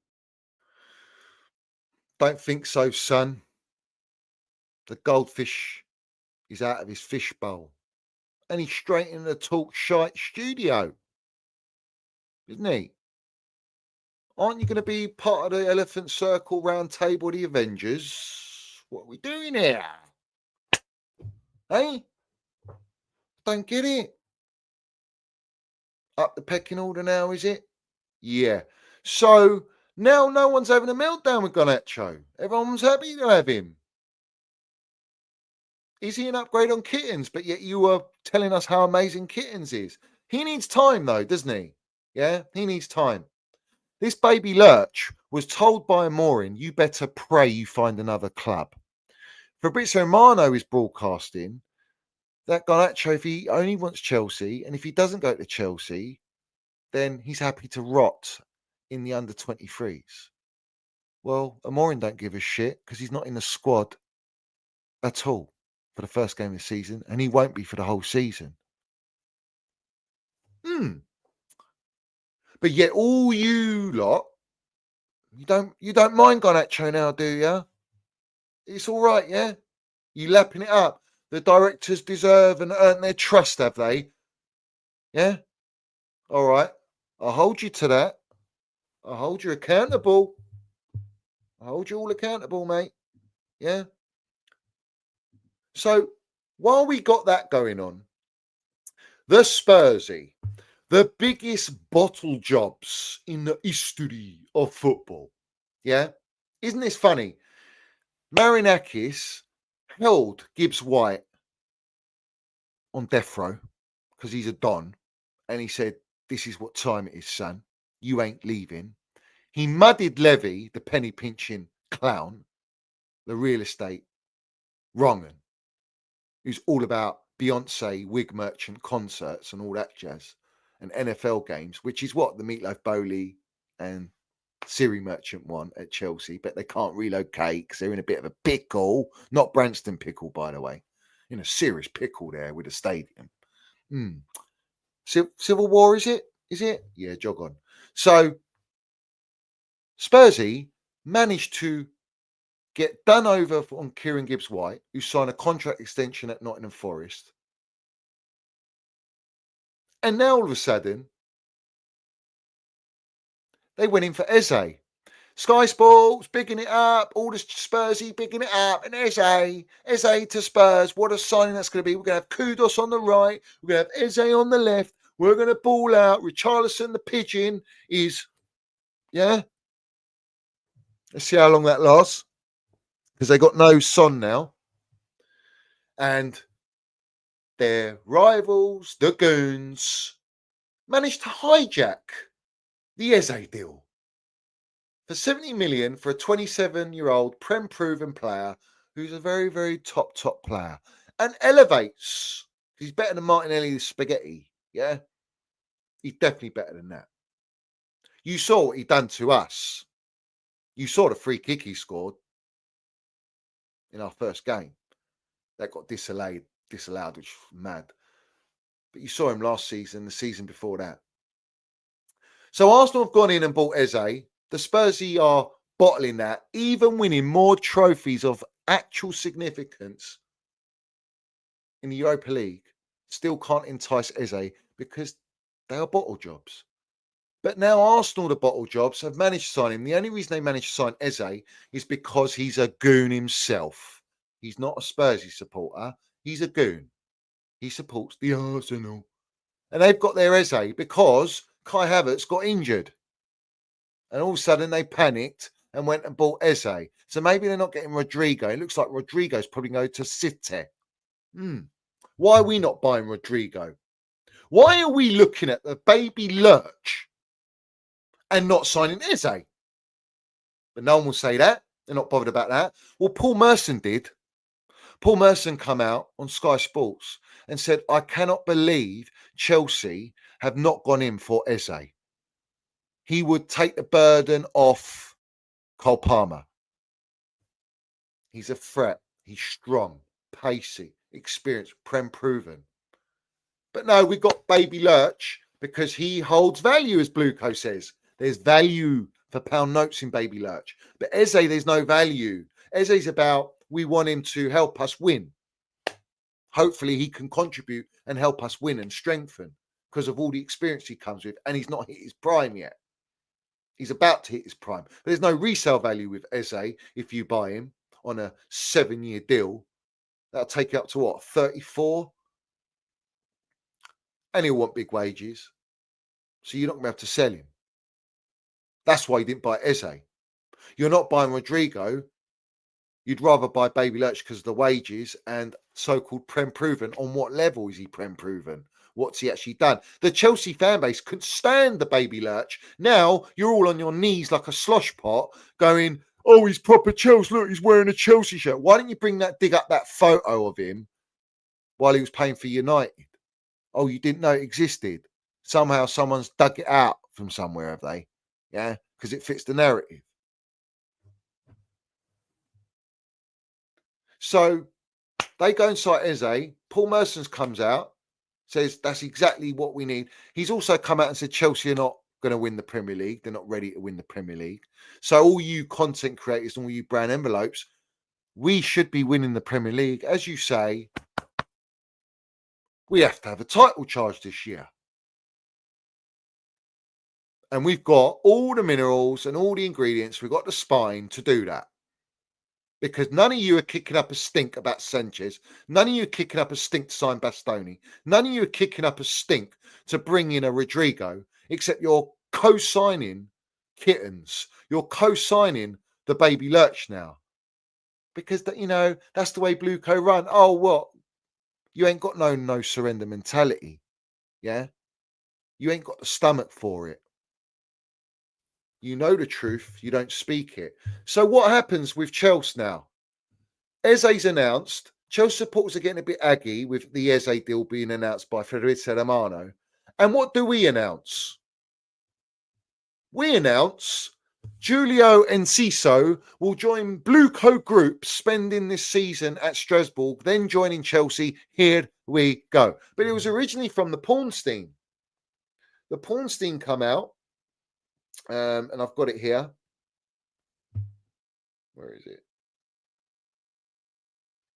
Don't think so, son. The goldfish is out of his fish bowl. And he's straight in the talk shite studio. Isn't he? Aren't you going to be part of the Elephant Circle round table of the Avengers? What are we doing here? Hey? Don't get it. Up the pecking order now, is it? Yeah. So now no one's having a meltdown with Garnacho. Everyone's happy to have him. Is he an upgrade on Kittens? But yet you were telling us how amazing Kittens is. He needs time though, doesn't he? Yeah, he needs time. This baby Lurch was told by Amorim, you better pray you find another club. Fabrizio Romano is broadcasting that Garnacho, if he only wants Chelsea, and if he doesn't go to Chelsea, then he's happy to rot in the under-23s. Well, Amorim don't give a shit because he's not in the squad at all for the first game of the season, and he won't be for the whole season. But yet all you lot, you don't mind Garnacho now, do you? It's all right, yeah? You lapping it up. The directors deserve and earn their trust, have they? Yeah? All right. I'll hold you to that. I'll hold you accountable. I'll hold you all accountable, mate. Yeah? So, while we got that going on, the Spursy, the biggest bottle jobs in the history of football. Yeah? Isn't this funny? Marinakis held Gibbs White on death row because he's a Don. And he said, this is what time it is, son. You ain't leaving. He muddied Levy, the penny pinching clown, the real estate wrong'un, who's all about Beyonce, wig merchant concerts and all that jazz, and NFL games, which is what the Meatloaf Bowley and Siri Merchant want at Chelsea, but they can't relocate because they're in a bit of a pickle. Not Branston pickle, by the way. In a serious pickle there with a stadium. Civil War, is it? Is it? Yeah, jog on. So, Spursy managed to get done over on Kieran Gibbs-White, who signed a contract extension at Nottingham Forest. And now all of a sudden, they went in for Eze. Sky Sports bigging it up, all the Spursy bigging it up, and Eze to Spurs. What a signing that's going to be. We're going to have Kudos on the right, we're going to have Eze on the left, we're going to ball out. Richarlison, the pigeon, is, yeah. Let's see how long that lasts, because they got no Son now. And their rivals, the Goons, managed to hijack the Eze deal for 70 million for a 27-year-old Prem-proven player who's a very, very top player and elevates. He's better than Martinelli the Spaghetti, yeah? He's definitely better than that. You saw what he done to us You saw the free kick he scored in our first game. That got disallowed, which was mad. But you saw him last season, the season before that. So Arsenal have gone in and bought Eze. The Spursy are bottling that, even winning more trophies of actual significance in the Europa League, still can't entice Eze because they are bottle jobs. But now Arsenal, the bottle jobs, have managed to sign him. The only reason they managed to sign Eze is because he's a goon himself. He's not a Spursy supporter. He's a goon. He supports the Arsenal. And they've got their Eze because Kai Havertz got injured. And all of a sudden they panicked and went and bought Eze. So maybe they're not getting Rodrigo. It looks like Rodrigo's probably going to City. Why are we not buying Rodrigo? Why are we looking at the baby lurch and not signing Eze? But no one will say that. They're not bothered about that. Well, Paul Merson did. Paul Merson come out on Sky Sports and said, I cannot believe Chelsea have not gone in for Eze. He would take the burden off Cole Palmer. He's a threat. He's strong, pacey, experienced, Prem proven. But no, we got Baby Lurch because he holds value, as Blueco says. There's value for pound notes in Baby Lurch. But Eze, there's no value. Eze's about, we want him to help us win. Hopefully he can contribute and help us win and strengthen because of all the experience he comes with. And he's not hit his prime yet. He's about to hit his prime. There's no resale value with Eze if you buy him on a 7-year deal. That'll take you up to what, 34? And he'll want big wages. So you're not going to be able to sell him. That's why you didn't buy Eze. You're not buying Rodrigo. You'd rather buy Baby Lurch because of the wages and so-called Prem proven. On what level is he Prem proven? What's he actually done? The Chelsea fan base couldn't stand the Baby Lurch. Now you're all on your knees like a slosh pot going, oh, he's proper Chelsea. Look, he's wearing a Chelsea shirt. Why didn't you dig up that photo of him while he was playing for United? Oh, you didn't know it existed. Somehow someone's dug it out from somewhere, have they? Yeah, because it fits the narrative. So they go and cite Eze. Paul Merson comes out, says that's exactly what we need. He's also come out and said Chelsea are not going to win the Premier League. They're not ready to win the Premier League. So all you content creators and all you brand envelopes, we should be winning the Premier League. As you say, we have to have a title charge this year. And we've got all the minerals and all the ingredients. We've got the spine to do that. Because none of you are kicking up a stink about Sanchez. None of you are kicking up a stink to sign Bastoni. None of you are kicking up a stink to bring in a Rodrigo, except you're co-signing kittens. You're co-signing the Baby Lurch now. Because, that's the way Blueco run. Oh, what? You ain't got no surrender mentality. Yeah? You ain't got the stomach for it. You know the truth, you don't speak it. So what happens with Chelsea now? Eze's announced. Chelsea supporters are getting a bit aggy with the Eze deal being announced by Fabrizio Romano. And what do we announce? We announce Julio Enciso will join Blueco Group spending this season at Strasbourg, then joining Chelsea. Here we go. But it was originally from the Pornstein. The Pornstein come out. And I've got it here. Where is it?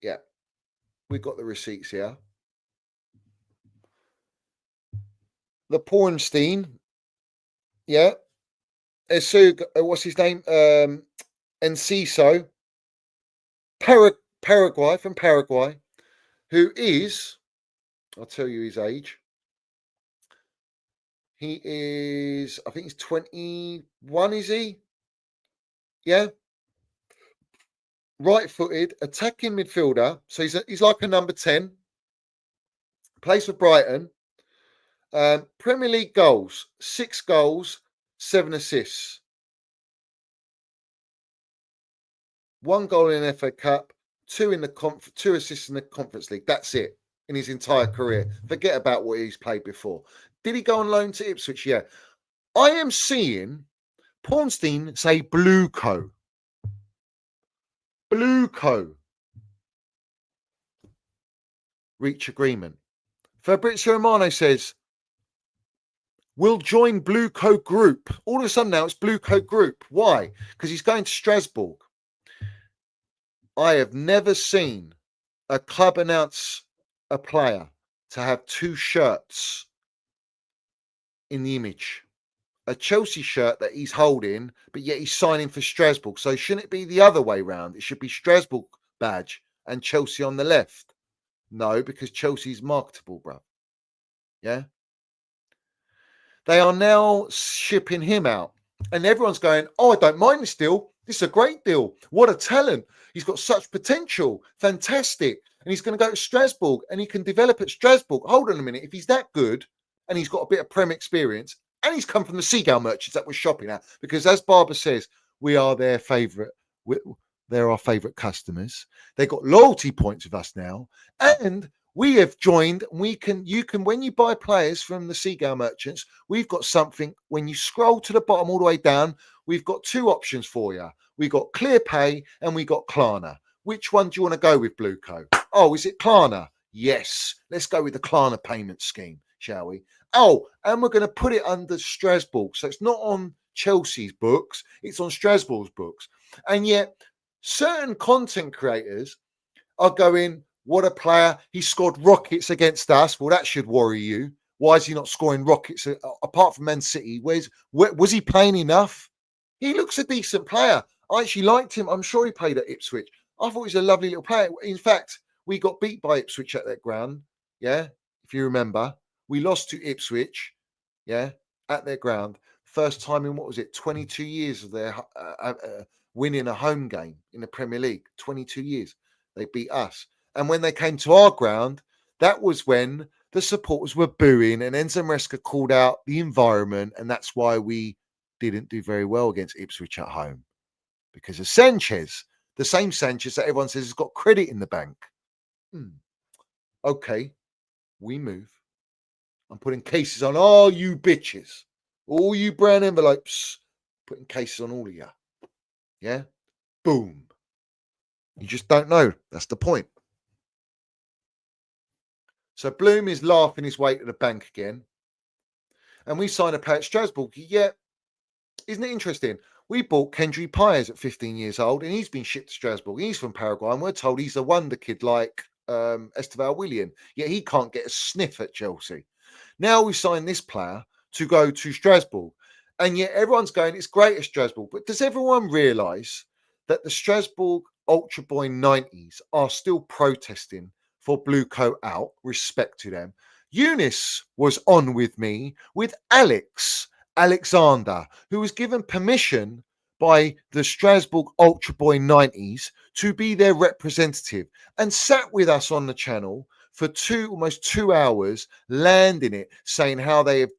Yeah. We've got the receipts here. The Pornstein. Yeah. What's his name? Enciso. From Paraguay. Who is, I'll tell you his age. He is, I think he's 21, is he? Yeah. Right-footed, attacking midfielder. So he's like a number 10. Plays for Brighton. Premier League goals. 6 goals, 7 assists. 1 goal in the FA Cup, 2 assists in the Conference League. That's it in his entire career. Forget about what he's played before. Did he go on loan to Ipswich? Yeah. I am seeing Pornstein say Blueco. Blueco. Reach agreement. Fabrizio Romano says, we'll join Blueco Group. All of a sudden now it's Blueco Group. Why? Because he's going to Strasbourg. I have never seen a club announce a player to have two shirts in the image. A Chelsea shirt that he's holding, but yet he's signing for Strasbourg. So shouldn't it be the other way round? It should be Strasbourg badge and Chelsea on the left. No, because Chelsea's marketable, bro. Yeah. They are now shipping him out. And everyone's going, oh, I don't mind this deal. This is a great deal. What a talent. He's got such potential. Fantastic. And he's going to go to Strasbourg and he can develop at Strasbourg. Hold on a minute. If he's that good and he's got a bit of Prem experience and he's come from the Seagull merchants that we're shopping at, because as Barber says, we are their favourite. They're our favourite customers. They got loyalty points with us now. And we have joined. You can, when you buy players from the Seagull merchants, we've got something. When you scroll to the bottom all the way down, we've got two options for you. We've got Clear Pay and we got Klarna. Which one do you want to go with, Blueco? Oh, is it Klarna? Yes. Let's go with the Klarna payment scheme, shall we? Oh, and we're going to put it under Strasbourg. So it's not on Chelsea's books. It's on Strasbourg's books. And yet certain content creators are going, what a player. He scored rockets against us. Well, that should worry you. Why is he not scoring rockets apart from Man City? Was he playing enough? He looks a decent player. I actually liked him. I'm sure he played at Ipswich. I thought he was a lovely little player. In fact, we got beat by Ipswich at that ground. Yeah, if you remember. We lost to Ipswich, yeah, at their ground. First time in, 22 years of their winning a home game in the Premier League. 22 years. They beat us. And when they came to our ground, that was when the supporters were booing and Enzo Maresca called out the environment. And that's why we didn't do very well against Ipswich at home. Because of Sanchez, the same Sanchez that everyone says has got credit in the bank. Okay, we move. I'm putting cases on all you bitches, all you brown envelopes, putting cases on all of you. Yeah? Boom. You just don't know. That's the point. So Bloom is laughing his way to the bank again. And we signed a player at Strasbourg. Yeah. Isn't it interesting? We bought Kendry Pires at 15 years old and he's been shipped to Strasbourg. He's from Paraguay and we're told he's a wonder kid like Esteval Willian. Yet he can't get a sniff at Chelsea. Now we signed this player to go to Strasbourg. And yet everyone's going, it's great at Strasbourg. But does everyone realise that the Strasbourg Ultra Boy 90s are still protesting for Blueco out? Respect to them. Eunice was on with me with Alexander, who was given permission by the Strasbourg Ultra Boy 90s to be their representative and sat with us on the channel for almost 2 hours, landing it, saying how they have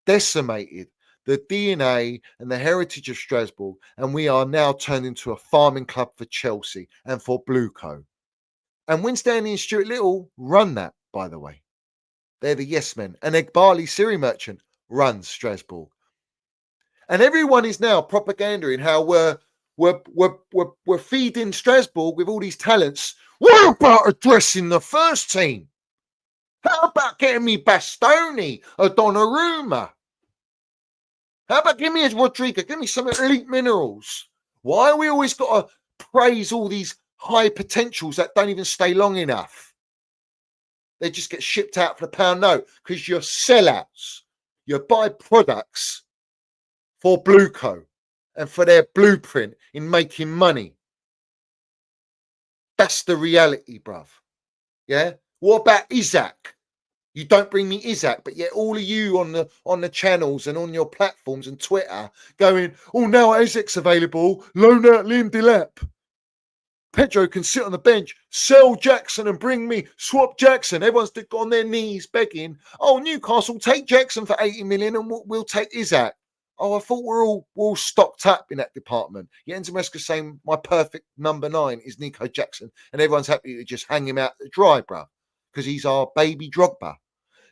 decimated the DNA and the heritage of Strasbourg, and we are now turned into a farming club for Chelsea and for Blueco. And Winstanley and Stuart Little run that, by the way. They're the yes men. And Egbali Siri Merchant runs Strasbourg. And everyone is now propagandaing how we're feeding Strasbourg with all these talents. What about addressing the first team? How about getting me Bastoni or Donnarumma? How about give me a Rodrigo? Give me some elite minerals. Why are we always got to praise all these high potentials that don't even stay long enough? They just get shipped out for the pound note because you're sellouts. You buy products for Blueco and for their blueprint in making money. That's the reality, bruv. Yeah? What about Isaac? You don't bring me Isaac, but yet all of you on the channels and on your platforms and Twitter going, oh, now Isaac's available, loan out Liam Delap. Pedro can sit on the bench, sell Jackson and bring me, swap Jackson. Everyone's on their knees begging, oh, Newcastle, take Jackson for 80 million and we'll take Isaac. Oh, I thought we're all stocked up in that department. Enzo Maresca saying my perfect number 9 is Nico Jackson, and everyone's happy to just hang him out to dry, bruv, because he's our baby Drogba.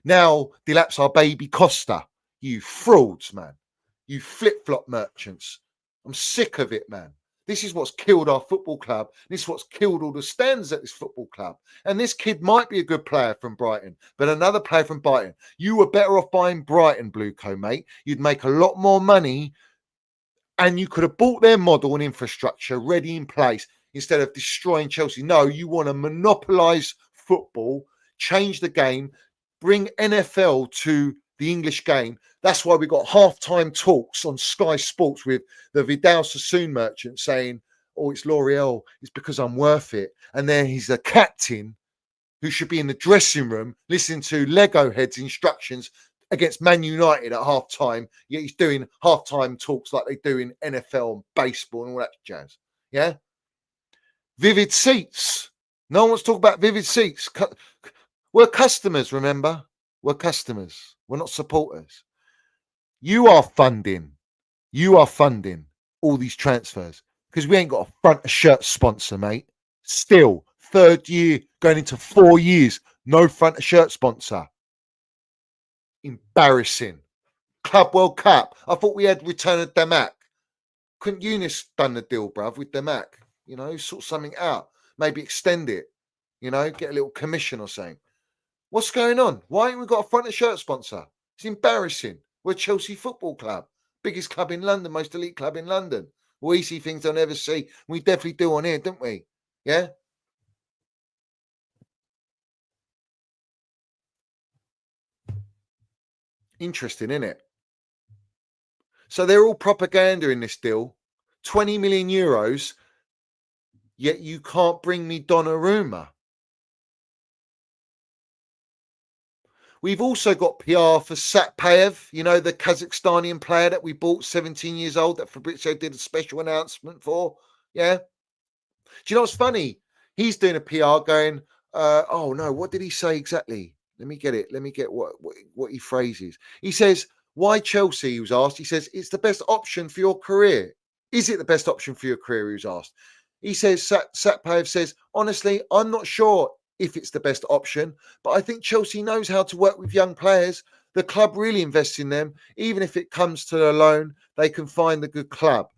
Now Delap's our baby Costa. You frauds, man. You flip-flop merchants. I'm sick of it, man. This is what's killed our football club. This is what's killed all the stands at this football club. And this kid might be a good player from Brighton, but another player from Brighton. You were better off buying Brighton, Blueco, mate. You'd make a lot more money, and you could have bought their model and infrastructure ready in place instead of destroying Chelsea. No, you want to monopolise football, change the game, bring NFL to the English game. That's why we got halftime talks on Sky Sports with the Vidal Sassoon merchant saying, oh, it's L'Oreal. It's because I'm worth it. And then he's a captain who should be in the dressing room listening to Lego heads instructions against Man United at halftime. Yet he's doing halftime talks like they do in NFL and baseball and all that jazz. Yeah. Vivid seats. No one wants to talk about vivid seats. We're customers, remember? We're customers. We're not supporters. You are funding all these transfers because we ain't got a front of shirt sponsor, mate. Still, 3rd year, going into 4 years, no front of shirt sponsor. Embarrassing. Club World Cup. I thought we had return of Damac. Couldn't Eunice done the deal, bruv, with Damac? You know, sort something out. Maybe extend it. You know, get a little commission or something. What's going on? Why ain't we got a front of shirt sponsor? It's embarrassing. We're Chelsea Football Club. Biggest club in London, most elite club in London. We see things they'll never see. We definitely do on here, don't we? Yeah? Interesting, isn't it? So they're all propaganda in this deal. 20 million euros, yet you can't bring me Donnarumma. We've also got PR for Satpayev, you know, the Kazakhstani player that we bought, 17 years old, that Fabrizio did a special announcement for. Yeah. Do you know what's funny? He's doing a PR going, oh no, what did he say exactly? Let me get it. Let me get what he phrases. He says, why Chelsea? He was asked. He says, it's the best option for your career. Is it the best option for your career? He was asked. He says, Satpayev says, honestly, I'm not sure if it's the best option, but I think Chelsea knows how to work with young players. The club really invests in them. Even if it comes to a loan, they can find the good club.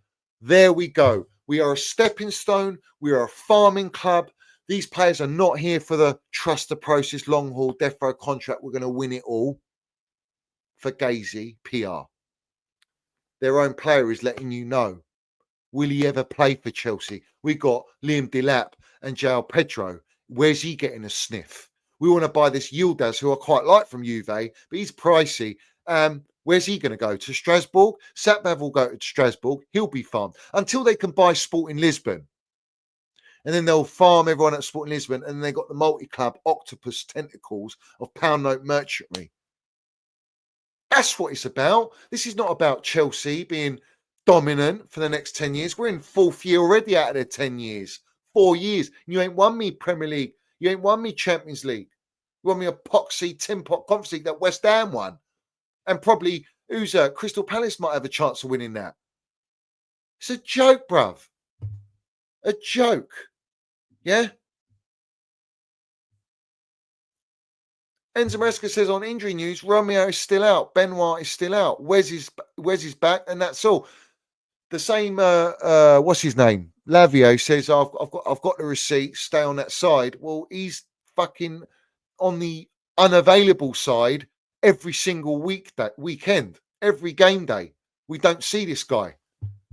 There we go. We are a stepping stone. We are a farming club. These players are not here for the trust the process, long haul, death row contract. We're going to win it all. For Gazy, PR. Their own player is letting you know. Will he ever play for Chelsea? We got Liam Delap and João Pedro. Where's he getting a sniff? We want to buy this Yildiz, who I quite like from Juve, but he's pricey. Where's he going to go? To Strasbourg? Satpayev will go to Strasbourg. He'll be farmed until they can buy Sporting Lisbon. And then they'll farm everyone at Sporting Lisbon. And then they got the multi-club octopus tentacles of pound note merchantry. That's what it's about. This is not about Chelsea being dominant for the next 10 years. We're in 4th year already out of their 10 years. 4 years. You ain't won me Premier League. You ain't won me Champions League. You won me a Poxy, Tin Pot Conference League that West Ham won. And probably Crystal Palace might have a chance of winning that. It's a joke, bruv. A joke. Yeah? Enzo Maresca says on injury news, Romeo is still out. Benoit is still out. Wes is back, and that's all. The same, what's his name? Lavio says, I've got the receipt, stay on that side. Well, he's fucking on the unavailable side every single weekend, every game day. We don't see this guy.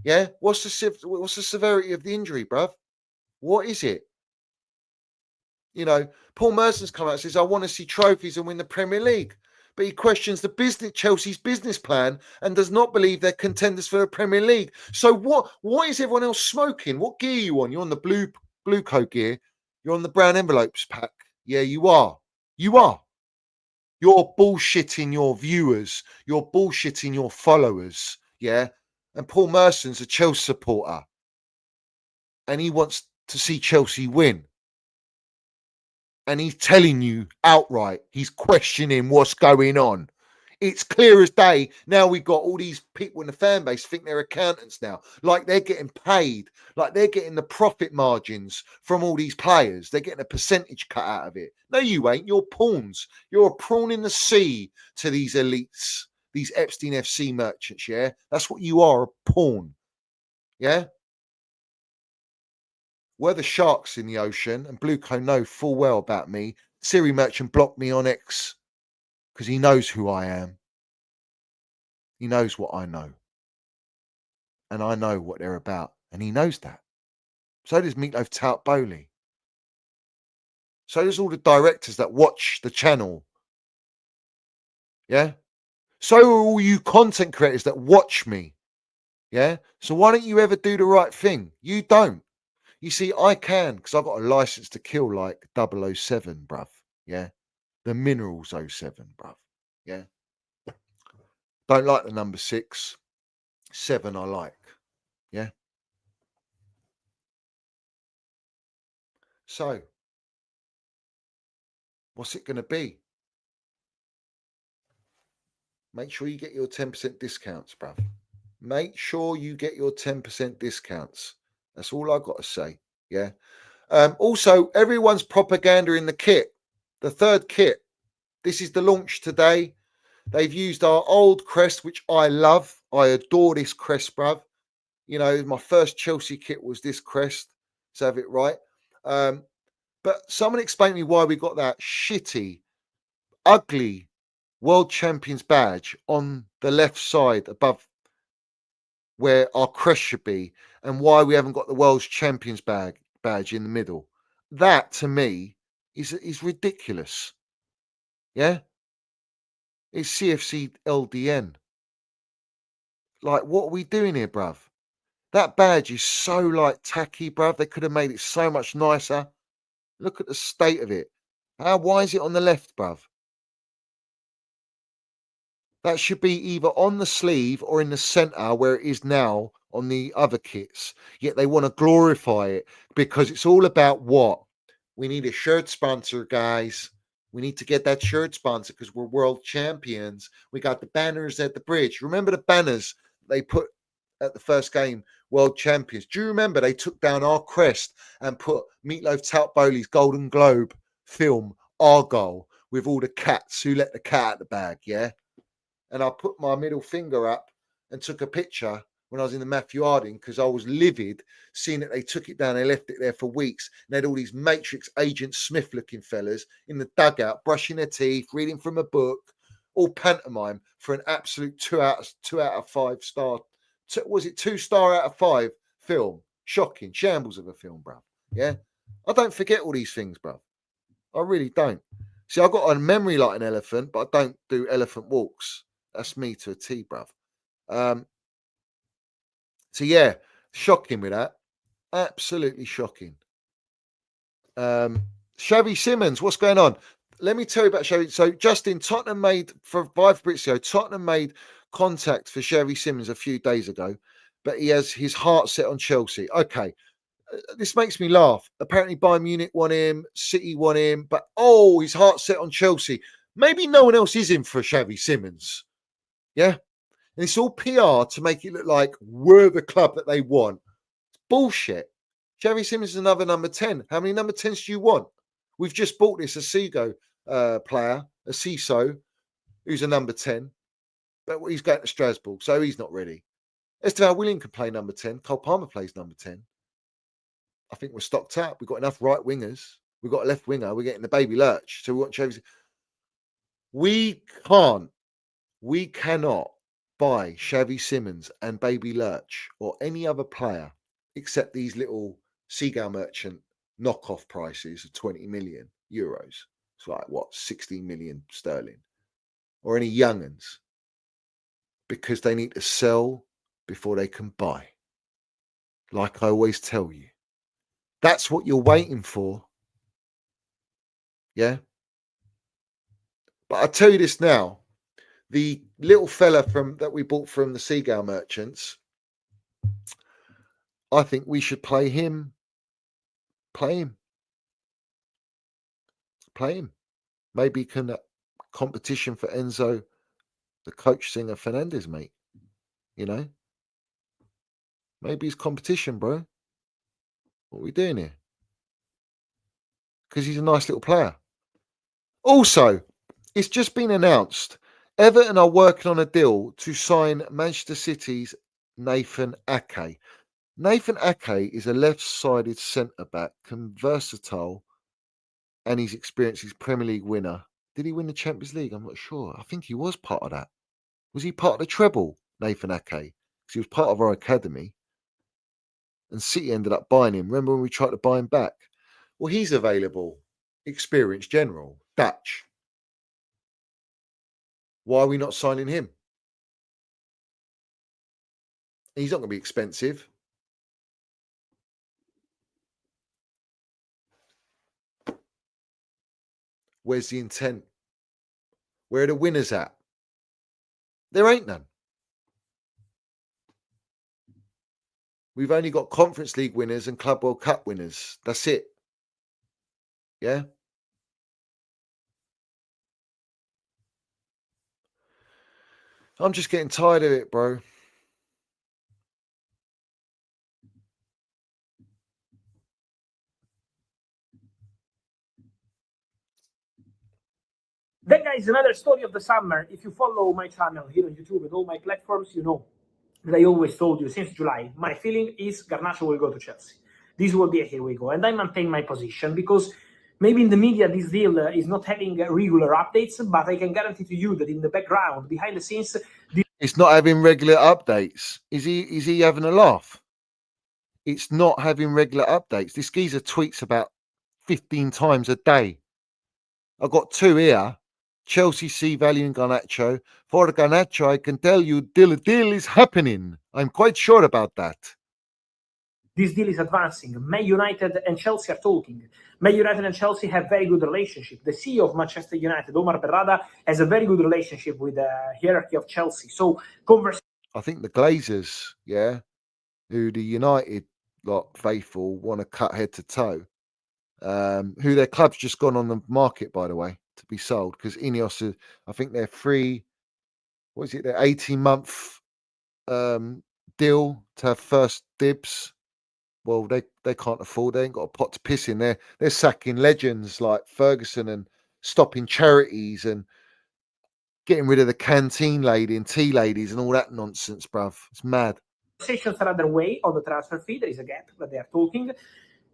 Yeah? What's the severity of the injury, bruv? What is it? You know, Paul Merson's come out and says, I want to see trophies and win the Premier League. But he questions Chelsea's business plan and does not believe they're contenders for the Premier League. So what is everyone else smoking? What gear are you on? You're on the blue coat gear. You're on the brown envelopes pack. Yeah, you are. You are. You're bullshitting your viewers. You're bullshitting your followers. Yeah. And Paul Merson's a Chelsea supporter. And he wants to see Chelsea win. And he's telling you outright, he's questioning what's going on. It's clear as day. Now we've got all these people in the fan base think they're accountants now. Like they're getting paid. Like they're getting the profit margins from all these players. They're getting a percentage cut out of it. No, you ain't. You're pawns. You're a prawn in the sea to these elites these Epstein FC merchants, yeah? That's what you are, a pawn, yeah? We're the sharks in the ocean, and Blueco know full well about me. Siri Merchant blocked me on X because he knows who I am. He knows what I know. And I know what they're about. And he knows that. So does Meatloaf Tout Bowley. So does all the directors that watch the channel. Yeah? So are all you content creators that watch me. Yeah? So why don't you ever do the right thing? You don't. You see, I can, because I've got a license to kill like 007, bruv. Yeah? The Minerals 07, bruv. Yeah? Don't like the number 6. 7 I like. Yeah? So, what's it going to be? Make sure you get your 10% discounts, bruv. Make sure you get your 10% discounts. That's all I've got to say. Yeah. Also, everyone's propaganda in the kit. The third kit. This is the launch today. They've used our old crest, which I love. I adore this crest, bruv. You know, my first Chelsea kit was this crest. Let's have it right. But someone explain to me why we got that shitty, ugly World Champions badge on the left side above where our crest should be, and why we haven't got the World Champions badge in the middle. That, to me, is ridiculous. Yeah? It's CFC LDN. Like, what are we doing here, bruv? That badge is so, like, tacky, bruv. They could have made it so much nicer. Look at the state of it. Why is it on the left, bruv? That should be either on the sleeve or in the centre where it is now on the other kits. Yet they want to glorify it because it's all about what? We need a shirt sponsor, guys. We need to get that shirt sponsor because we're world champions. We got the banners at the bridge. Remember the banners they put at the first game, world champions? Do you remember they took down our crest and put Meatloaf Tout Bowley's Golden Globe film, Our Goal, with all the cats who let the cat out the bag, yeah? And I put my middle finger up and took a picture when I was in the Matthew Harding because I was livid seeing that they took it down. They left it there for weeks. And they had all these Matrix Agent Smith looking fellas in the dugout, brushing their teeth, reading from a book, all pantomime for an absolute 2 out of 5 star. Was it 2-star out of 5 film? Shocking. Shambles of a film, bruv. Yeah. I don't forget all these things, bruv. I really don't. See, I've got a memory like an elephant, but I don't do elephant walks. That's me to a T, bruv. So, yeah, shocking with that. Absolutely shocking. Xavi Simons, what's going on? Let me tell you about Xavi. So, Justin, Tottenham made contact for Xavi Simons a few days ago, but he has his heart set on Chelsea. Okay, this makes me laugh. Apparently, Bayern Munich want him, City want him, but his heart set on Chelsea. Maybe no one else is in for Xavi Simons. Yeah. And it's all PR to make it look like we're the club that they want. It's bullshit. Xavi Simons is another number 10. How many number 10s do you want? We've just bought this, a Seagull player, a CISO, who's a number 10. But he's going to Strasbourg, so he's not ready. Estevan William can play number 10. Cole Palmer plays number 10. I think we're stocked up. We've got enough right wingers. We've got a left winger. We're getting the baby Lurch. So we want Xavi. We cannot buy Xavi Simons and baby Lurch or any other player except these little Seagull merchant knockoff prices of 20 million euros. It's like, 16 million sterling. Or any young'uns. Because they need to sell before they can buy. Like I always tell you. That's what you're waiting for. Yeah? But I'll tell you this now. The little fella that we bought from the Seagull merchants, I think we should play him. Play him. Maybe can competition for Enzo, the coach singer Fernandez, mate. You know? Maybe it's competition, bro. What are we doing here? Because he's a nice little player. Also, it's just been announced Everton are working on a deal to sign Manchester City's Nathan Ake. Nathan Ake is a left-sided centre-back, versatile, and he's experienced. He's Premier League winner. Did he win the Champions League? I'm not sure. I think he was part of that. Was he part of the treble, Nathan Ake? Because he was part of our academy. And City ended up buying him. Remember when we tried to buy him back? Well, he's available. Experienced general. Dutch. Why are we not signing him? He's not going to be expensive. Where's the intent? Where are the winners at? There ain't none. We've only got Conference League winners and Club World Cup winners. That's it. Yeah? I'm just getting tired of it, bro. Then, guys, another story of the summer. If you follow my channel here on YouTube and all my platforms, you know that I always told you since July, my feeling is Garnacho will go to Chelsea. This will be a here we go. And I maintain my position because maybe in the media this deal is not having regular updates, but I can guarantee to you that in the background, behind the scenes, It's not having regular updates. Is he having a laugh? It's not having regular updates. This geezer tweets about 15 times a day. I've got two here. Chelsea see value in Garnacho. For Garnacho, I can tell you deal is happening. I'm quite sure about that. this deal is advancing. Man United and Chelsea are talking. Man United and Chelsea have very good relationship. The CEO of Manchester United, Omar Berrada, has a very good relationship with the hierarchy of Chelsea. So I think the Glazers, yeah, who the United faithful want to cut head to toe, who their club's just gone on the market, by the way, to be sold because Ineos, I think they're free. What is it? Their 18-month deal to have first dibs. Well, they can't afford. They ain't got a pot to piss in. They're sacking legends like Ferguson and stopping charities and getting rid of the canteen lady and tea ladies and all that nonsense, bruv. It's mad. Conversations are underway on the transfer fee. There is a gap, but they are talking.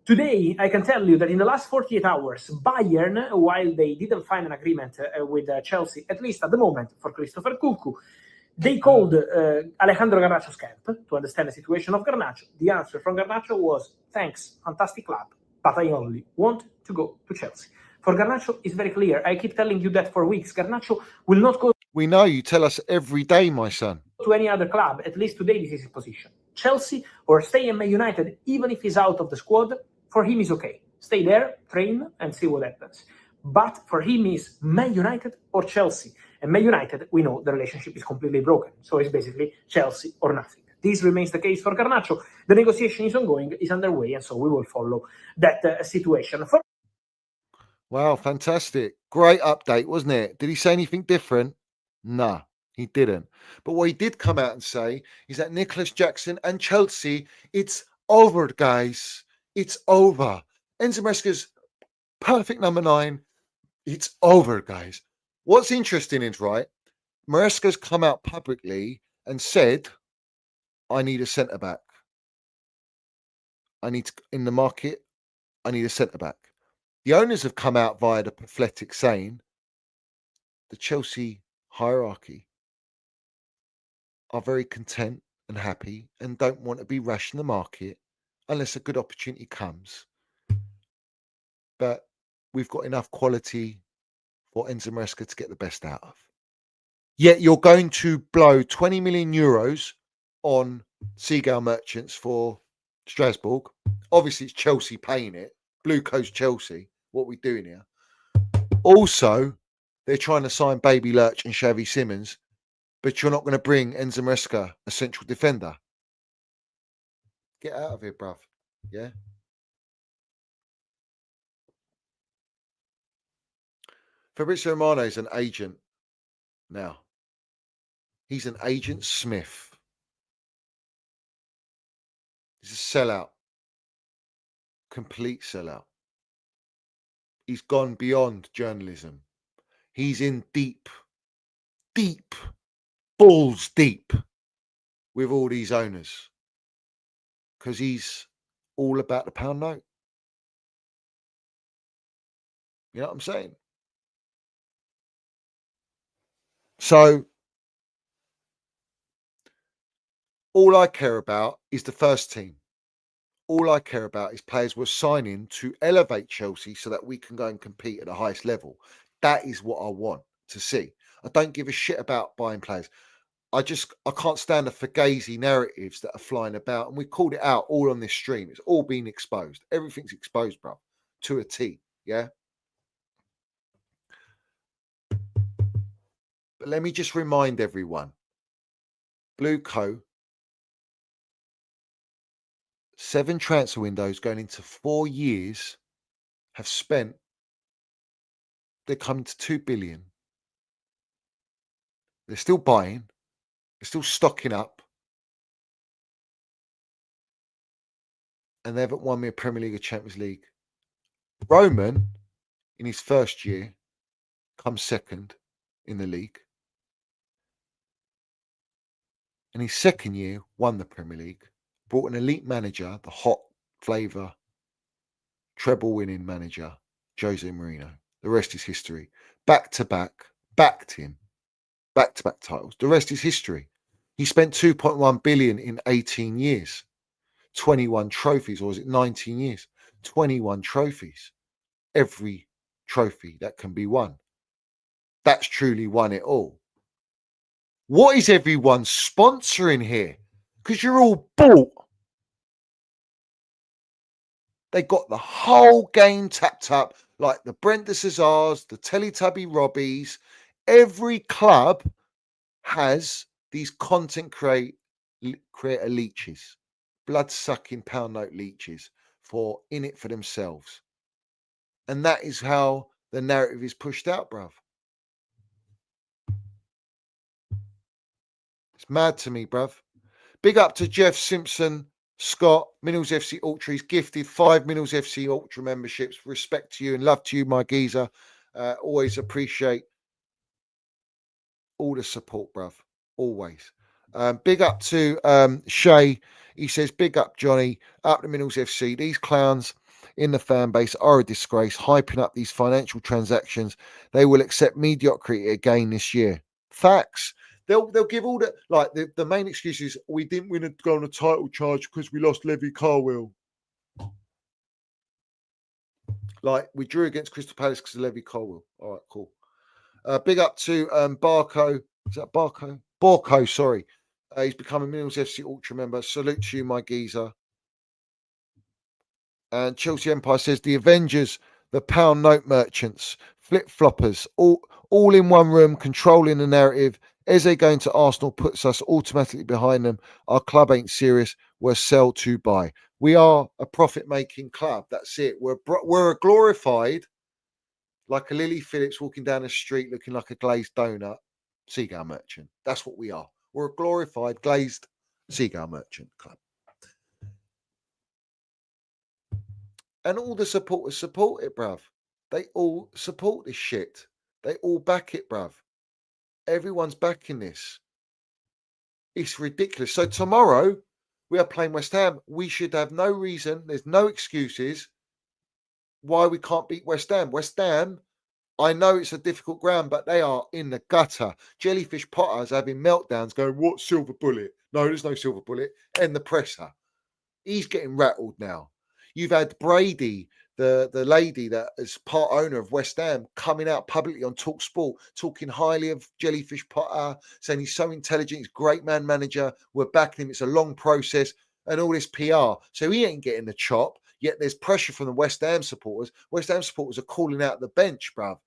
Today, I can tell you that in the last 48 hours, Bayern, while they didn't find an agreement with Chelsea, at least at the moment, for Christopher Cuckoo, they called Alejandro Garnacho's camp to understand the situation of Garnacho. The answer from Garnacho was, thanks, fantastic club, but I only want to go to Chelsea. For Garnacho, it's very clear. I keep telling you that for weeks. Garnacho will not go. We know you tell us every day, my son. To any other club. At least today, this is his position. Chelsea or stay in Man United, even if he's out of the squad, for him is okay. Stay there, train, and see what happens. But for him is Man United or Chelsea. And Man United, we know the relationship is completely broken. So it's basically Chelsea or nothing. This remains the case for Garnacho. The negotiation is ongoing, is underway, and so we will follow that situation. Wow, fantastic. Great update, wasn't it? Did he say anything different? Nah, he didn't. But what he did come out and say is that Nicholas Jackson and Chelsea, it's over, guys. It's over. Enzo Maresca's perfect number 9. It's over, guys. What's interesting is, right, Maresca's come out publicly and said, I need a centre-back. In the market, I need a centre-back. The owners have come out via the pathetic saying the Chelsea hierarchy are very content and happy and don't want to be rash in the market unless a good opportunity comes. But we've got enough quality for Enzo Maresca to get the best out of. Yet you're going to blow 20 million euros on Seagull merchants for Strasbourg. Obviously, it's Chelsea paying it. Blue Coast Chelsea. What are we doing here? Also, they're trying to sign Baby Lurch and Xavi Simons, but you're not going to bring Enzo Maresca, a central defender. Get out of here, bruv. Yeah? Fabrizio Romano is an agent now. He's an agent Smith. He's a sellout. Complete sellout. He's gone beyond journalism. He's in deep deep, balls deep with all these owners because he's all about the pound note. You know what I'm saying? So all I care about is the first team. All I care about is players we're signing to elevate Chelsea so that we can go and compete at the highest level. That is what I want to see. I don't give a shit about buying players. I can't stand the fugazi narratives that are flying about. And we called it out all on this stream. It's all been exposed. Everything's exposed, bro, to a T. Yeah. But let me just remind everyone, Blue Co, 7 transfer windows going into 4 years have spent, they're coming to 2 billion. They're still buying, they're still stocking up, and they haven't won me a Premier League or Champions League. Roman, in his first year, comes second in the league. And his second year, won the Premier League, brought an elite manager, the hot flavour, treble-winning manager, Jose Mourinho. The rest is history. Back-to-back, backed him. Back-to-back titles. The rest is history. He spent 2.1 billion in 18 years. 21 trophies, or is it 19 years? 21 trophies. Every trophy that can be won. That's truly won it all. What is everyone sponsoring here? Because you're all bought. They got the whole game tapped up, like the Brent de Cesars, the Teletubby Robbies. Every club has these content creator leeches, blood-sucking pound note leeches for in it for themselves. And that is how the narrative is pushed out, bruv. It's mad to me, bruv. Big up to Jeff Simpson, Scott, Minnals FC Ultra. He's gifted 5 Minnals FC Ultra memberships. Respect to you and love to you, my geezer. Always appreciate all the support, bruv. Always. Big up to Shay. He says, big up, Johnny. Up to Minnals FC. These clowns in the fan base are a disgrace, hyping up these financial transactions. They will accept mediocrity again this year. Facts. They'll give all the main excuse is we didn't win go on a title charge because we lost Levy Carwell. Like we drew against Crystal Palace because of Levy Carwell. All right, cool. Big up to Barco. Is that Barco? Borco, sorry. He's become a Minnals FC Ultra member. Salute to you, my geezer. And Chelsea Empire says the Avengers, the pound note merchants, flip floppers, all in one room, controlling the narrative. Eze going to Arsenal puts us automatically behind them. Our club ain't serious. We're sell to buy. We are a profit-making club. That's it. We're a glorified, like a Lily Phillips walking down the street looking like a glazed donut, Seagull merchant. That's what we are. We're a glorified glazed Seagull merchant club. And all the supporters support it, bruv. They all support this shit. They all back it, bruv. Everyone's backing this. It's ridiculous. So tomorrow we are playing West Ham. We should have no reason. There's no excuses why we can't beat West Ham. West Ham, I know it's a difficult ground, but they are in the gutter. Jellyfish Potter's having meltdowns going, what silver bullet? No, there's no silver bullet. And the presser. He's getting rattled now. You've had Brady, the lady that is part owner of West Ham, coming out publicly on Talk Sport, talking highly of Jellyfish Potter, saying he's so intelligent, he's a great man manager, we're backing him, it's a long process, and all this PR. So he ain't getting the chop, yet there's pressure from the West Ham supporters. West Ham supporters are calling out the bench, bruv.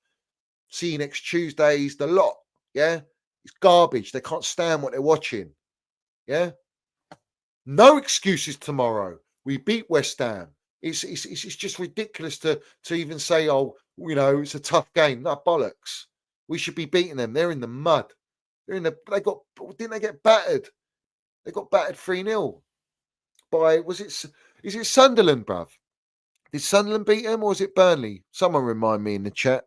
See you next Tuesdays, the lot, yeah? It's garbage. They can't stand what they're watching, yeah? No excuses tomorrow. We beat West Ham. It's just ridiculous to even say, oh, you know, it's a tough game. No, bollocks. We should be beating them. They're in the mud. Didn't they get battered? They got battered 3-0 by, is it Sunderland, bruv? Did Sunderland beat them or was it Burnley? Someone remind me in the chat.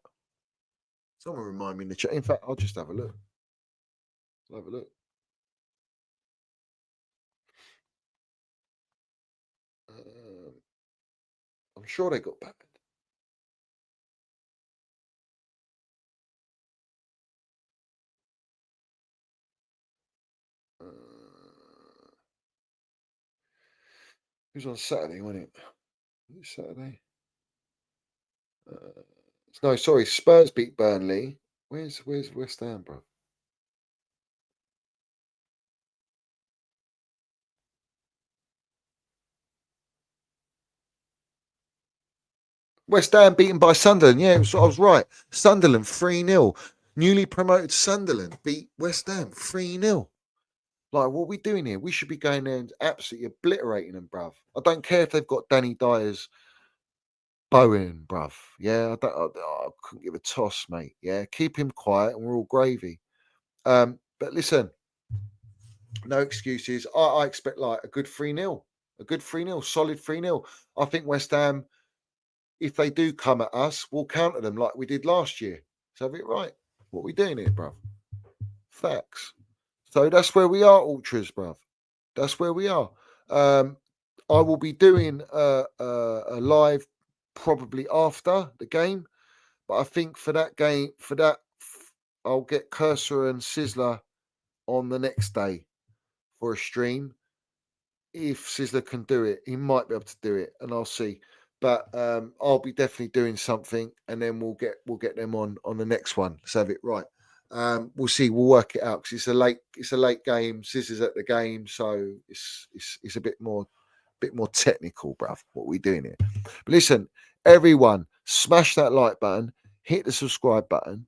In fact, I'll just have a look. I'll have a look. I'm sure they got banned. It was on Saturday, wasn't it? Was it Saturday? No, sorry. Spurs beat Burnley. Where's West Ham, bro? West Ham beaten by Sunderland. Yeah, I was right. Sunderland 3-0. Newly promoted Sunderland beat West Ham 3-0. Like, what are we doing here? We should be going there and absolutely obliterating them, bruv. I don't care if they've got Danny Dyer's Bowen, bruv. Yeah, I couldn't give a toss, mate. Yeah, keep him quiet and we're all gravy. But listen, no excuses. I expect like a good 3-0. A good 3-0, solid 3-0. I think West Ham, if they do come at us, we'll counter them like we did last year. So have it right. What are we doing here, bruv? Facts. So that's where we are, Ultras, bruv. That's where we are. I will be doing a live probably after the game, but I think for that, I'll get Cursor and Sizzler on the next day for a stream. If Sizzler can do it, he might be able to do it, and I'll see. But I'll be definitely doing something, and then we'll get them on the next one. Let's have it right. We'll see. We'll work it out because it's a late game. Scissors at the game, so it's a bit more technical, bruv. What we're doing here. But listen, everyone, smash that like button, hit the subscribe button.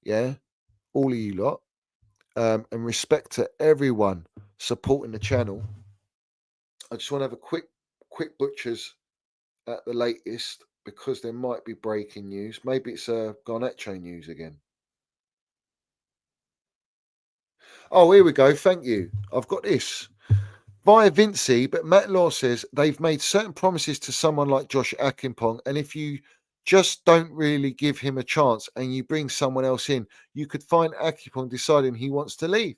Yeah, all of you lot, and respect to everyone supporting the channel. I just want to have a quick butchers at the latest because there might be breaking news. Maybe it's Garnacho news again. Oh, here we go. Thank you. I've got this. Via Vinci, but Matt Law says they've made certain promises to someone like Josh Akinpong, and if you just don't really give him a chance and you bring someone else in, you could find Akinpong deciding he wants to leave.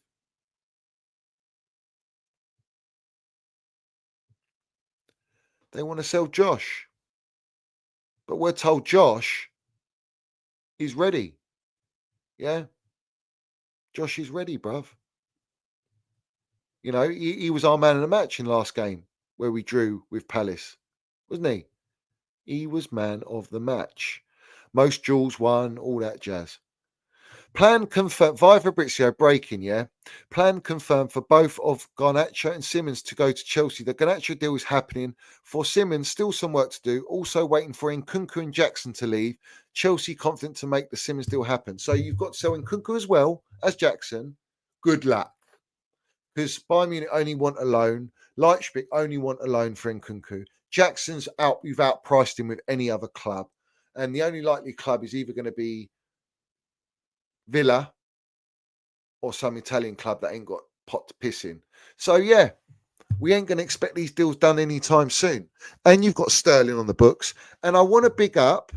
They want to sell Josh, but we're told Josh is ready. Yeah, Josh is ready, bruv. You know, he was our man of the match in last game where we drew with Palace, wasn't he? He was man of the match. Most duels won, all that jazz. Plan confirmed via Fabrizio breaking, yeah. Plan confirmed for both of Garnacho and Simmons to go to Chelsea. The Garnacho deal is happening. For Simmons, still some work to do. Also waiting for Nkunku and Jackson to leave. Chelsea confident to make the Simmons deal happen. So you've got to sell Nkunku as well as Jackson. Good luck. Because Bayern Munich only want a loan. Leipzig only want a loan for Nkunku. Jackson's out. You've outpriced him with any other club. And the only likely club is either going to be Villa or some Italian club that ain't got pot to piss in. So, yeah, we ain't going to expect these deals done anytime soon. And you've got Sterling on the books. And I want to big up,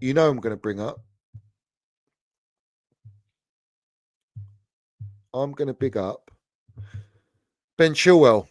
you know I'm going to bring up. I'm going to big up Ben Chilwell.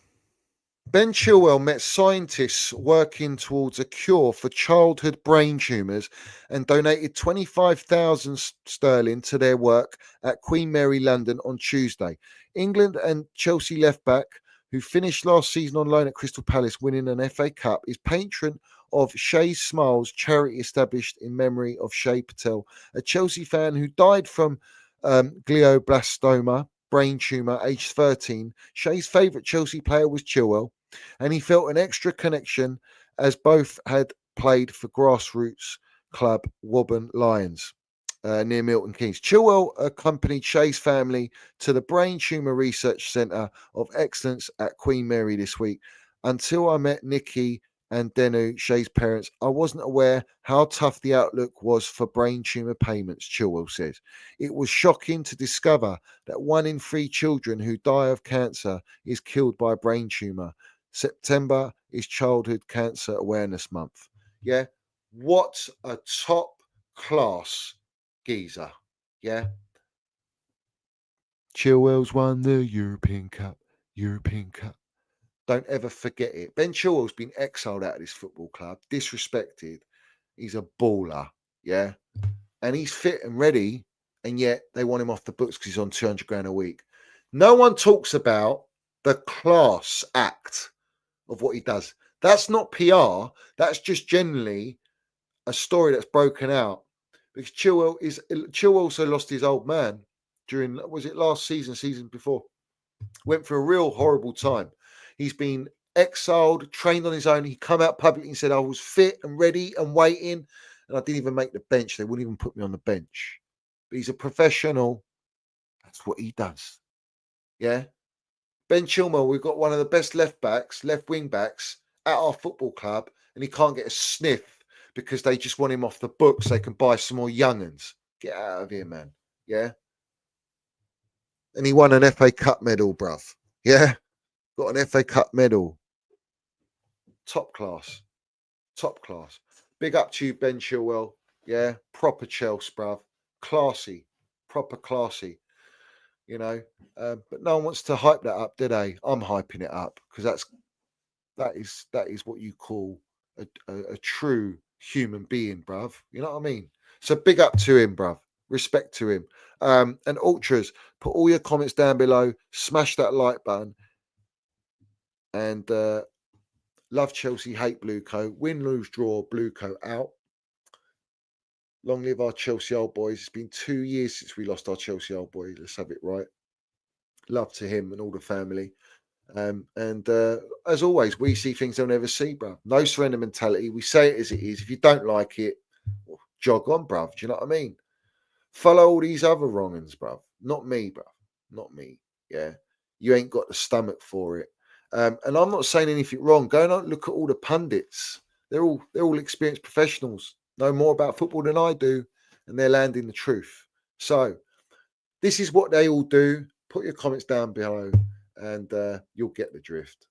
Ben Chilwell met scientists working towards a cure for childhood brain tumours and donated 25,000 sterling to their work at Queen Mary London on Tuesday. England and Chelsea left-back, who finished last season on loan at Crystal Palace winning an FA Cup, is patron of Shay Smiles charity established in memory of Shay Patel, a Chelsea fan who died from glioblastoma, brain tumour, aged 13. Shay's favourite Chelsea player was Chilwell, and he felt an extra connection as both had played for grassroots club Woburn Lions near Milton Keynes. Chilwell accompanied Shay's family to the Brain Tumour Research Centre of Excellence at Queen Mary this week. Until I met Nikki and Denu, Shay's parents, I wasn't aware how tough the outlook was for brain tumour payments, Chilwell says. It was shocking to discover that 1 in 3 children who die of cancer is killed by a brain tumour. September is Childhood Cancer Awareness Month. Yeah. What a top class geezer. Yeah. Chilwell's won the European Cup. Don't ever forget it. Ben Chilwell's been exiled out of this football club, disrespected. He's a baller. Yeah. And he's fit and ready. And yet they want him off the books because he's on 200 grand a week. No one talks about the class act of what he does. That's not PR. That's just generally a story that's broken out. Because Chilwell also lost his old man during, was it last season before? Went through a real horrible time. He's been exiled, trained on his own. He come out publicly and said, I was fit and ready and waiting. And I didn't even make the bench. They wouldn't even put me on the bench. But he's a professional. That's what he does. Yeah. Ben Chilwell, we've got one of the best left wing backs at our football club, and he can't get a sniff because they just want him off the books so they can buy some more young'uns. Get out of here, man. Yeah. And he won an FA Cup medal, bruv. Yeah. Got an FA Cup medal. Top class. Top class. Big up to you, Ben Chilwell. Yeah. Proper Chelsea, bruv. Classy. Proper classy. You know, but no one wants to hype that up, do they? I'm hyping it up because that is what you call a true human being, bruv. You know what I mean? So big up to him, bruv. Respect to him. And ultras, put all your comments down below. Smash that like button. And love Chelsea, hate Bluecoat. Win, lose, draw, Bluecoat out. Long live our Chelsea old boys. It's been 2 years since we lost our Chelsea old boy. Let's have it right. Love to him and all the family. And as always, we see things they'll never see, bruv. No surrender mentality. We say it as it is. If you don't like it, well, jog on, bruv. Do you know what I mean? Follow all these other wrong-uns, bruv. Not me, bruv. Not me. Yeah. You ain't got the stomach for it. And I'm not saying anything wrong. Go and look at all the pundits. They're all experienced professionals. Know more about football than I do, and they're landing the truth. So this is what they all do. Put your comments down below, and you'll get the drift.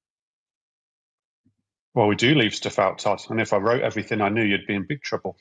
Well, we do leave stuff out, Todd. And if I wrote everything I knew, you'd be in big trouble.